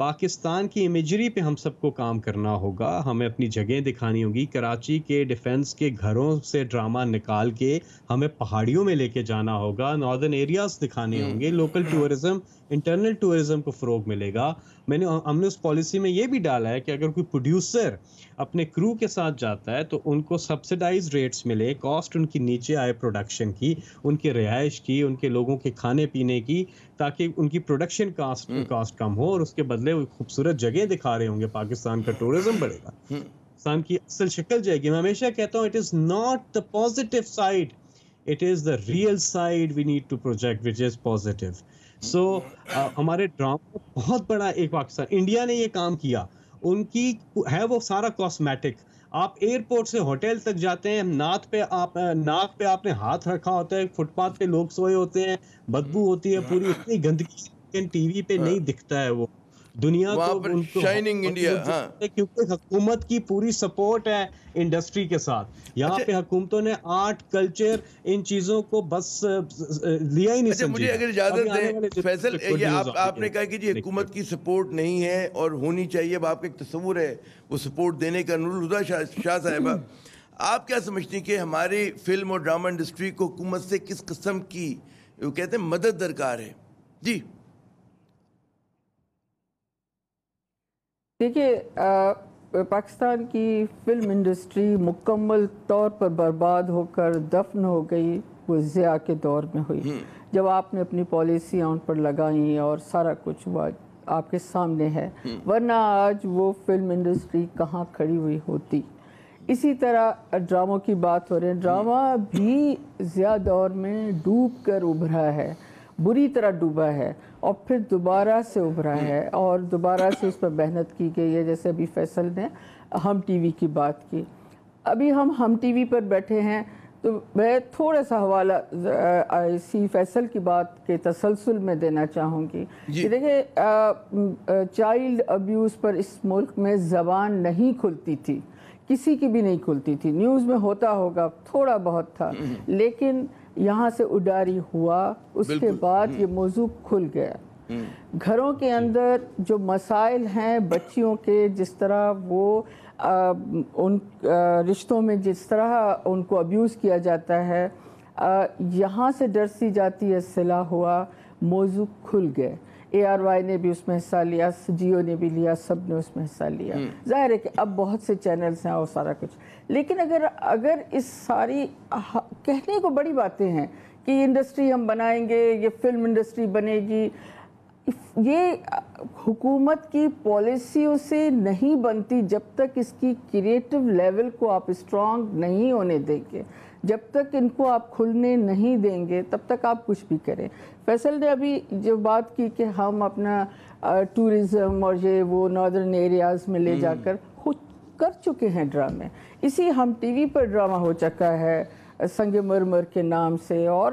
[SPEAKER 4] پاکستان کی امیجری پہ ہم سب کو کام کرنا ہوگا. ہمیں اپنی جگہیں دکھانی ہوگی. کراچی کے ڈیفنس کے گھروں سے ڈرامہ نکال کے ہمیں پہاڑیوں میں لے کے جانا ہوگا. ناردرن ایریاز دکھانے ہوں گے. لوکل ٹورزم, انٹرنل ٹورزم کو فروغ ملے گا. ہم نے اس پالیسی میں یہ بھی ڈالا ہے کہ اگر کوئی پروڈیوسر اپنے کرو کے ساتھ جاتا ہے تو ان کو سبسڈائز ریٹس ملے, کاسٹ ان کی نیچے آئے پروڈکشن کی, ان کے رہائش کی, ان کے لوگوں کے کھانے پینے کی, تاکہ ان کی پروڈکشن کاسٹ کم ہو, اور اس کے بدلے وہ خوبصورت جگہیں دکھا رہے ہوں گے. پاکستان کا ٹورزم بڑھے گا, پاکستان کی اصل شکل جائے گی. میں ہمیشہ کہتا ہوں, it is not the positive side, it is the real side we need to project which is positive. So ہمارے ڈرامہ بہت بڑا ایک پاکستان, انڈیا نے یہ کام کیا, ان کی ہے وہ سارا کاسمیٹک. آپ ایئرپورٹ سے ہوٹل تک جاتے ہیں, ناک پہ آپ نے ہاتھ رکھا ہوتا ہے, فٹ پاتھ پہ لوگ سوئے ہوتے ہیں, بدبو ہوتی ہے پوری, اتنی گندگی ٹی وی پہ نہیں دکھتا ہے. وہ دنیا تو ان کو
[SPEAKER 1] شائننگ انڈیا,
[SPEAKER 4] کیونکہ حکومت کی پوری سپورٹ ہے انڈسٹری کے ساتھ. یہاں پہ حکومتوں نے آرٹ, کلچر, ان چیزوں کو بس لیا ہی نہیں سمجھا.
[SPEAKER 1] مجھے اگر اجازت دیں فیصل, یہ آپ نے کہا کہ جی حکومت کی سپورٹ نہیں ہے اور ہونی چاہیے, اب آپ کا ایک تصور ہے وہ سپورٹ دینے کا. نور الہدیٰ شاہ صاحبہ, آپ کیا سمجھتی ہیں کہ ہماری فلم اور ڈرامہ انڈسٹری کو حکومت سے کس قسم کی وہ کہتے ہیں مدد درکار ہے؟ جی
[SPEAKER 2] دیکھیے, پاکستان کی فلم انڈسٹری مکمل طور پر برباد ہو کر دفن ہو گئی وہ ضیاء کے دور میں ہوئی, جب آپ نے اپنی پالیسیاں ان پر لگائیں اور سارا کچھ آپ کے سامنے ہے. ورنہ آج وہ فلم انڈسٹری کہاں کھڑی ہوئی ہوتی. اسی طرح ڈراموں کی بات ہو رہی ہے, ڈرامہ بھی ضیاء دور میں ڈوب کر ابھرا ہے, بری طرح ڈوبا ہے, اور پھر دوبارہ سے ابھرا ہے, اور دوبارہ سے اس پر محنت کی گئی ہے. جیسے ابھی فیصل نے ہم ٹی وی کی بات کی, ابھی ہم ٹی وی پر بیٹھے ہیں, تو میں تھوڑا سا حوالہ اسی فیصل کی بات کے تسلسل میں دینا چاہوں گی کہ دیکھیں, چائلڈ ابیوز پر اس ملک میں زبان نہیں کھلتی تھی, کسی کی بھی نہیں کھلتی تھی. نیوز میں ہوتا ہوگا, تھوڑا بہت تھا, لیکن یہاں سے اڈاری ہوا, اس کے بعد یہ موضوع کھل گیا. گھروں کے اندر جو مسائل ہیں بچیوں کے, جس طرح وہ ان رشتوں میں جس طرح ان کو ابیوز کیا جاتا ہے, یہاں سے ڈرسی جاتی ہے صلح ہوا, موضوع کھل گئے. ARY نے بھی اس میں حصہ لیا, جیو نے بھی لیا, سب نے اس میں حصہ لیا. ظاہر ہے کہ اب بہت سے چینلز ہیں اور سارا کچھ, لیکن اگر اس ساری کہنے کو بڑی باتیں ہیں کہ یہ انڈسٹری ہم بنائیں گے, یہ فلم انڈسٹری بنے گی, یہ حکومت کی پالیسیوں سے نہیں بنتی جب تک اس کی کریٹو لیول کو آپ اسٹرانگ نہیں ہونے دیں گے, جب تک ان کو آپ کھلنے نہیں دیں گے تب تک آپ کچھ بھی کریں. فیصل نے ابھی جو بات کی کہ ہم اپنا ٹورزم اور یہ وہ ناردرن ایریاز میں لے جا کر خود کر چکے ہیں ڈرامے. اسی ہم ٹی وی پر ڈرامہ ہو چکا ہے سنگ مرمر کے نام سے, اور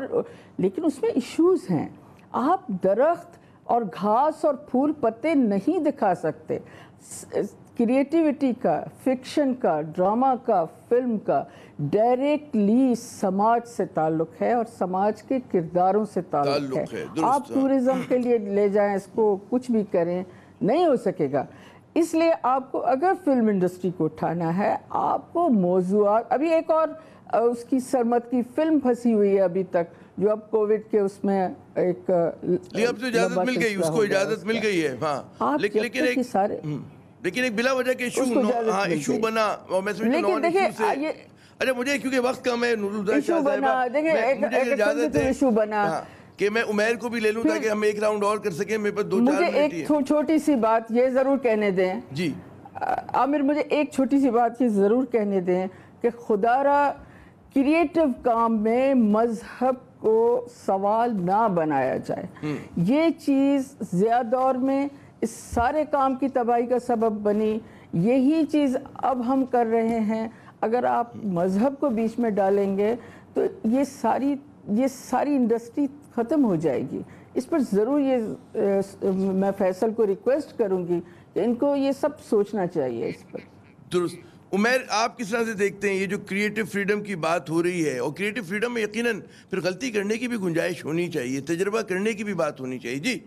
[SPEAKER 2] لیکن اس میں ایشوز ہیں. آپ درخت اور گھاس اور پھول پتے نہیں دکھا سکتے. کریٹیوٹی کا, فکشن کا, ڈرامہ کا, فلم کا ڈائریکٹلی سماج سے تعلق ہے اور سماج کے کرداروں سے تعلق ہے. آپ ٹورزم کے لیے لے جائیں اس کو, کچھ بھی کریں, نہیں ہو سکے گا. اس لیے آپ کو اگر فلم انڈسٹری کو اٹھانا ہے, آپ کو موضوعات, ابھی ایک اور اس کی سرمت کی فلم پھنسی ہوئی ہے ابھی تک, جو اب کووڈ کے اس میں ایک
[SPEAKER 1] اب تو اجازت مل گئی, اس کو اجازت مل گئی ہے. ہاں لیکن ایک بلا وجہ کے ایشو بنا, اور میں سمجھتا ہوں ایشو سے, اچھا مجھے کیونکہ وقت کم ہے نور الہدیٰ شاہ صاحبہ, مجھے اجازت ہے کہ میں عمیر کو بھی لے لوں تاکہ ہم ایک راؤنڈ اور کر سکیں. میرے پاس 2-4 منٹ
[SPEAKER 2] مجھے ایک چھوٹی سی بات یہ ضرور کہنے دیں.
[SPEAKER 1] جی
[SPEAKER 2] عامر, مجھے ایک چھوٹی سی بات یہ ضرور کہنے دیں کہ خدا را کریٹو کام میں مذہب کو سوال نہ بنایا جائے. یہ چیز ضیاء دور میں اس سارے کام کی تباہی کا سبب بنی, یہی چیز اب ہم کر رہے ہیں. اگر آپ مذہب کو بیچ میں ڈالیں گے تو یہ ساری انڈسٹری ختم ہو جائے گی. اس پر ضرور میں فیصل کو ریکویسٹ کروں گی کہ ان کو یہ سب سوچنا چاہیے اس پر.
[SPEAKER 1] درست. عمیر, آپ کس طرح سے دیکھتے ہیں یہ جو کریٹو فریڈم کی بات ہو رہی ہے, اور کریٹو فریڈم میں یقیناً پھر غلطی کرنے کی بھی گنجائش ہونی چاہیے, تجربہ کرنے کی بھی بات ہونی چاہیے. جی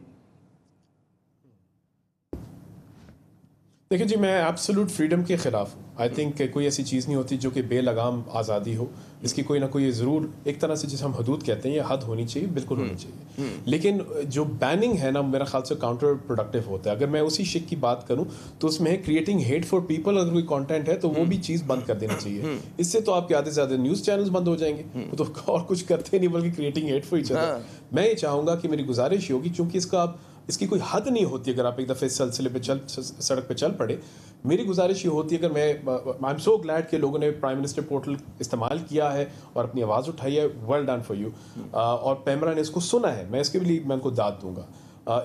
[SPEAKER 3] دیکھیں جی میں ایبسولوٹ فریڈم کے خلاف ہوں. آئی تھنک کوئی ایسی چیز نہیں ہوتی جو کہ بے لگام آزادی ہو. اس کی کوئی نہ کوئی ضرور ایک طرح سے جسے ہم حدود کہتے ہیں یہ حد ہونی چاہیے, بالکل ہونی چاہیے. لیکن جو بیننگ ہے نا میرا خیال سے کاؤنٹر پروڈکٹیو ہوتا ہے. اگر میں اسی شک کی بات کروں تو اس میں کریٹنگ ہیٹ فار پیپل اگر کوئی کانٹینٹ ہے تو وہ بھی چیز بند کر دینی چاہیے. اس سے تو آپ کے آدھے سے زیادہ نیوز چینلز بند ہو جائیں گے, وہ تو اور کچھ کرتے نہیں بلکہ creating hate for each other. میں یہ چاہوں گا کہ میری گزارش یہ ہوگی چونکہ اس کی کوئی حد نہیں ہوتی. اگر آپ ایک دفعہ اس سلسلے پہ سڑک پہ چل پڑے, میری گزارش یہ ہوتی ہے اگر میں آئی ایم سو گلیڈ کہ لوگوں نے پرائم منسٹر پورٹل استعمال کیا ہے اور اپنی آواز اٹھائی ہے, ویل ڈن فار یو. اور پیمرا نے اس کو سنا ہے, میں اس کے لیے میں ان کو داد دوں گا.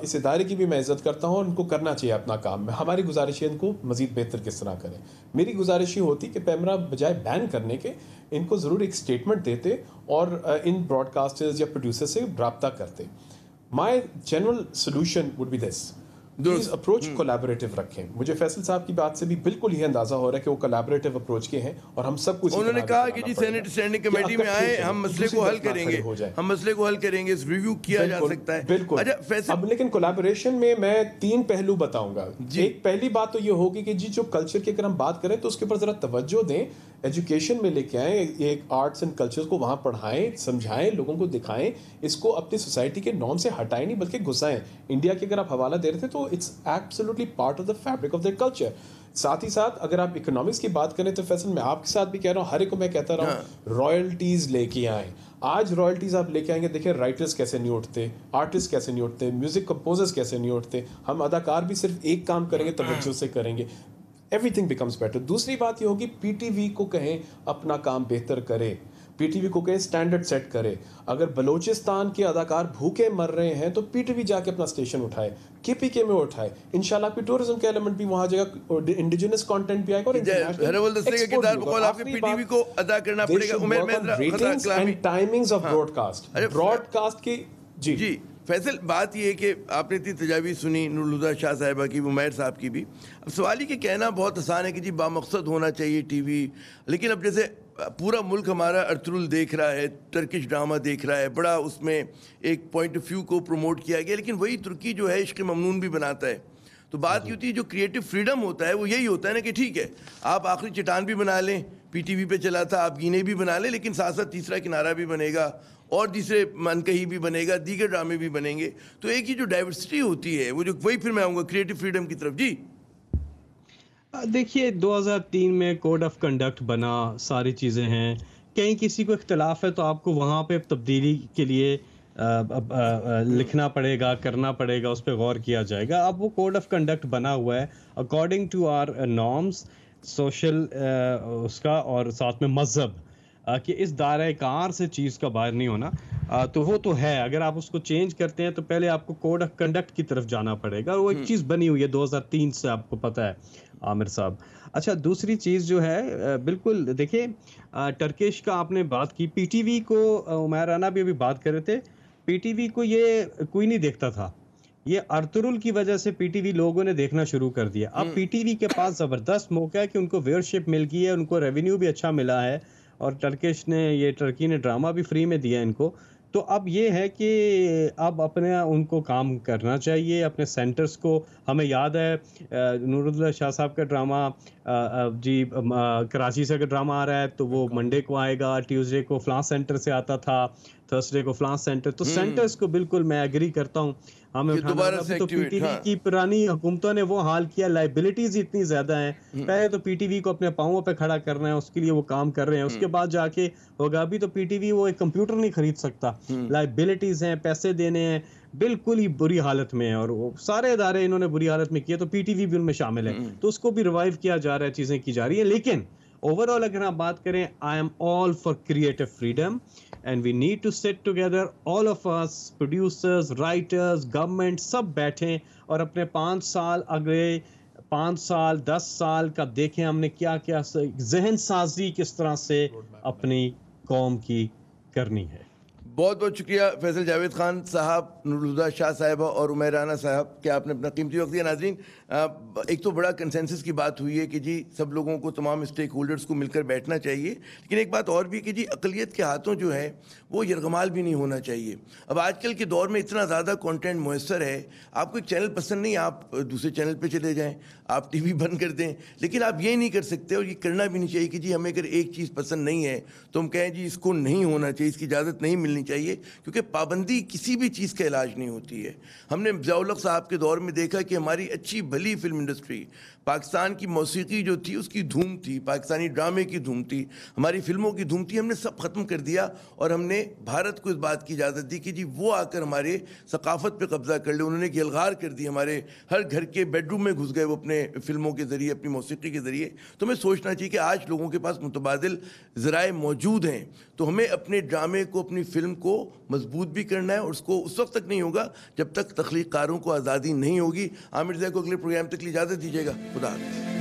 [SPEAKER 3] اس ادارے کی بھی میں عزت کرتا ہوں اور ان کو کرنا چاہیے اپنا کام. ہماری گزارش ہے ان کو مزید بہتر کس طرح کریں. میری گزارش یہ ہوتی کہ پیمرا بجائے بین کرنے کے ان کو ضرور ایک اسٹیٹمنٹ دیتے اور ان براڈ کاسٹرز یا پروڈیوسر سے رابطہ کرتے. My general solution would be this, please approach collaborative رکھیں. مجھے فیصل صاحب کی بات سے بھی بالکل ہی اندازہ ہو رہا ہے کہ وہ کولیبریٹو اپروچ کے ہیں اور ہم سب کچھ
[SPEAKER 1] انہوں نے کہا کہ جی سینٹ اسٹینڈنگ کمیٹی میں آئے, ہم مسئلے کو حل کریں گے, ہم مسئلے کو حل کریں گے, اس ریویو کیا جا سکتا ہے.
[SPEAKER 3] بالکل. اب لیکن کولیبریشن میں 3 پہلو بتاؤں گا. ایک پہلی بات تو یہ ہوگی کہ جی جو کلچر کی اگر ہم بات کریں تو اس کے اوپر ذرا توجہ دیں, ایجوکیشن میں لے کے آئیں, ایک آرٹس اینڈ کلچر کو وہاں پڑھائیں, سمجھائیں, لوگوں کو دکھائیں, اس کو اپنی سوسائٹی کے نارم سے ہٹائیں نہیں بلکہ گھسائیں. انڈیا کے اگر آپ حوالہ دے رہے تھے تو it's absolutely part of the fabric of their culture. ساتھ ہی ساتھ اگر آپ اکنامکس کی بات کریں تو فیصل میں آپ کے ساتھ بھی کہہ رہا ہوں, ہر ایک کو میں کہتا رہا ہوں رائلٹیز لے کے آئیں. آج رائلٹیز آپ لے کے آئیں گے, دیکھیں رائٹرز کیسے نہیں اٹھتے, آرٹسٹ کیسے نہیں اٹھتے, میوزک کمپوزرز کیسے نہیں اٹھتے. ہم اداکار بھی صرف ایک کام کریں گے, توجہ سے کریں گے, everything becomes better. دوسری بات یہ ہوگی پی ٹی وی کو کہیں اپنا کام بہتر کرے, پی ٹی وی کو کہیں اسٹینڈرڈ سیٹ کرے. اگر بلوچستان کے اداکار بھوکے مر رہے ہیں تو پی ٹی وی جا کے اپنا اسٹیشن اٹھائے, کے پی کے میں اٹھائے. انشاءاللہ آپ کی ٹورزم کا ایلیمنٹ بھی وہاں جائے گا, انڈیجنس کانٹینٹ بھی آئے گا اور ٹائمنگز آف براڈ کاسٹ کی.
[SPEAKER 1] جی فیصل, بات یہ ہے کہ آپ نے اتنی تجاویز سنی نورالہدیٰ شاہ صاحبہ کی, عمیر صاحب کی بھی. اب سوال یہ کہ کہنا بہت آسان ہے کہ جی بامقصد ہونا چاہیے ٹی وی, لیکن اب جیسے پورا ملک ہمارا ارطغرل دیکھ رہا ہے, ٹرکش ڈرامہ دیکھ رہا ہے, بڑا اس میں ایک پوائنٹ آف ویو کو پروموٹ کیا گیا, لیکن وہی ترکی جو ہے عشق ممنون بھی بناتا ہے. تو بات یہ ہوتی ہے جو کریٹو فریڈم ہوتا ہے وہ یہی ہوتا ہے نا کہ ٹھیک ہے آپ آخری چٹان بھی بنا لیں, پی ٹی وی پہ چلا تھا, آپ گینے بھی بنا لیں, لیکن ساتھ ساتھ تیسرا کنارہ بھی بنے گا اور دوسرے منکہی بھی بنے گا, دیگر ڈرامے بھی بنیں گے. تو ایک یہ جو ڈائیورسٹی ہوتی ہے وہ جو وہی پھر میں آؤں گا کریٹو فریڈم کی طرف. جی
[SPEAKER 4] دیکھیے 2003 میں کوڈ آف کنڈکٹ بنا, ساری چیزیں ہیں, کہیں کسی کو اختلاف ہے تو آپ کو وہاں پہ تبدیلی کے لیے لکھنا پڑے گا, کرنا پڑے گا, اس پہ غور کیا جائے گا. اب وہ کوڈ آف کنڈکٹ بنا ہوا ہے according to our norms, social اس کا, اور ساتھ میں مذہب, کہ اس دائرۂ کار سے چیز کا باہر نہیں ہونا. تو وہ تو ہے, اگر آپ اس کو چینج کرتے ہیں تو پہلے آپ کو کوڈ آف کنڈکٹ کی طرف جانا پڑے گا, اور وہ ایک چیز بنی ہوئی ہے 2003 سے, آپ کو پتہ ہے عامر صاحب. اچھا دوسری چیز جو ہے, بالکل دیکھیں ٹرکش کا آپ نے بات کی, پی ٹی وی کو عمیر رانا بھی ابھی بات کر رہے تھے, پی ٹی وی کو یہ کوئی نہیں دیکھتا تھا, یہ ارطغرل کی وجہ سے پی ٹی وی لوگوں نے دیکھنا شروع کر دیا. اب پی ٹی وی کے پاس زبردست موقع ہے کہ ان کو ویورشپ مل گئی ہے, ان کو ریونیو بھی اچھا ملا ہے, اور ٹرکی نے ڈرامہ بھی فری میں دیا ان کو. تو اب یہ ہے کہ اب اپنے ان کو کام کرنا چاہیے اپنے سینٹرز کو. ہمیں یاد ہے نورالہدیٰ شاہ صاحب کا ڈرامہ, جی کراچی سے اگر ڈرامہ آ رہا ہے تو وہ منڈے کو آئے گا, ٹیوزڈے کو فلاں سینٹر سے آتا تھا, تھرسڈے کو فلاں سینٹر. تو سینٹرز کو بالکل میں ایگری کرتا ہوں, ہمیں اٹھانا. تو پی ٹی وی کی پرانی حکومتوں نے وہ حال کیا, لائبلٹیز اتنی زیادہ ہیں. پہلے تو پی ٹی وی کو اپنے پاؤں پہ کھڑا کرنا ہے, اس کے لیے وہ کام کر رہے ہیں, اس کے بعد جا کے ہوگا. ابھی تو پی ٹی وی وہ ایک کمپیوٹر نہیں خرید سکتا, لائبلٹیز ہیں, پیسے دینے ہیں, بالکل ہی بری حالت میں ہے, اور وہ سارے ادارے انہوں نے بری حالت میں کیا, تو پی ٹی وی بھی ان میں شامل ہے. تو اس کو بھی ریوائیو کیا جا رہا ہے, چیزیں کی جا رہی ہیں. لیکن اوور آل اگر ہم بات کریں, I am all for creative freedom, and we need to sit together, all of us, producers, writers, government, سب بیٹھیں اور اپنے 5 سال, اگلے 5 سال 10 سال کا دیکھیں ہم نے کیا کیا ذہن سازی کس طرح سے اپنی قوم کی کرنی ہے.
[SPEAKER 1] بہت بہت شکریہ فیصل جاوید خان صاحب, نورالہدیٰ شاہ صاحبہ اور عمیر رانا صاحب کہ آپ نے اپنا قیمتی وقت دیا. ناظرین, ایک تو بڑا کنسنسس کی بات ہوئی ہے کہ جی سب لوگوں کو, تمام اسٹیک ہولڈرز کو مل کر بیٹھنا چاہیے, لیکن ایک بات اور بھی کہ جی اقلیت کے ہاتھوں جو ہے وہ یرغمال بھی نہیں ہونا چاہیے. اب آج کل کے دور میں اتنا زیادہ کانٹینٹ میسر ہے, آپ کو ایک چینل پسند نہیں, آپ دوسرے چینل پہ چلے جائیں. آپ ٹی وی بند کر دیں. لیکن آپ یہ نہیں کر سکتے اور یہ کرنا بھی نہیں چاہیے کہ جی ہمیں اگر ایک چیز پسند نہیں ہے تو ہم کہیں جی اس کو نہیں ہونا چاہیے, اس کی اجازت نہیں ملنی چاہیے, کیونکہ پابندی کسی بھی چیز کا علاج نہیں ہوتی ہے. ہم نے ضیاء الحق صاحب کے دور میں دیکھا کہ ہماری اچھی بھلی فلم انڈسٹری, پاکستان کی موسیقی جو تھی اس کی دھوم تھی, پاکستانی ڈرامے کی دھوم تھی, ہماری فلموں کی دھوم تھی, ہم نے سب ختم کر دیا اور ہم نے بھارت کو اس بات کی اجازت دی کہ جی وہ آ کر ہمارے ثقافت پہ قبضہ کر لے. انہوں نے یلغار کر دی, ہمارے ہر گھر کے بیڈ روم میں گھس گئے وہ اپنے فلموں کے ذریعے, اپنی موسیقی کے ذریعے. تو ہمیں سوچنا چاہیے کہ آج لوگوں کے پاس متبادل ذرائع موجود ہیں, تو ہمیں اپنے ڈرامے کو, اپنی فلم کو مضبوط بھی کرنا ہے, اور اس کو اس وقت تک نہیں ہوگا جب تک تخلیق کاروں کو آزادی نہیں ہوگی. عامر ضیاء کو اگلے پروگرام تک اجازت دیجیے گا. خدا حافظ.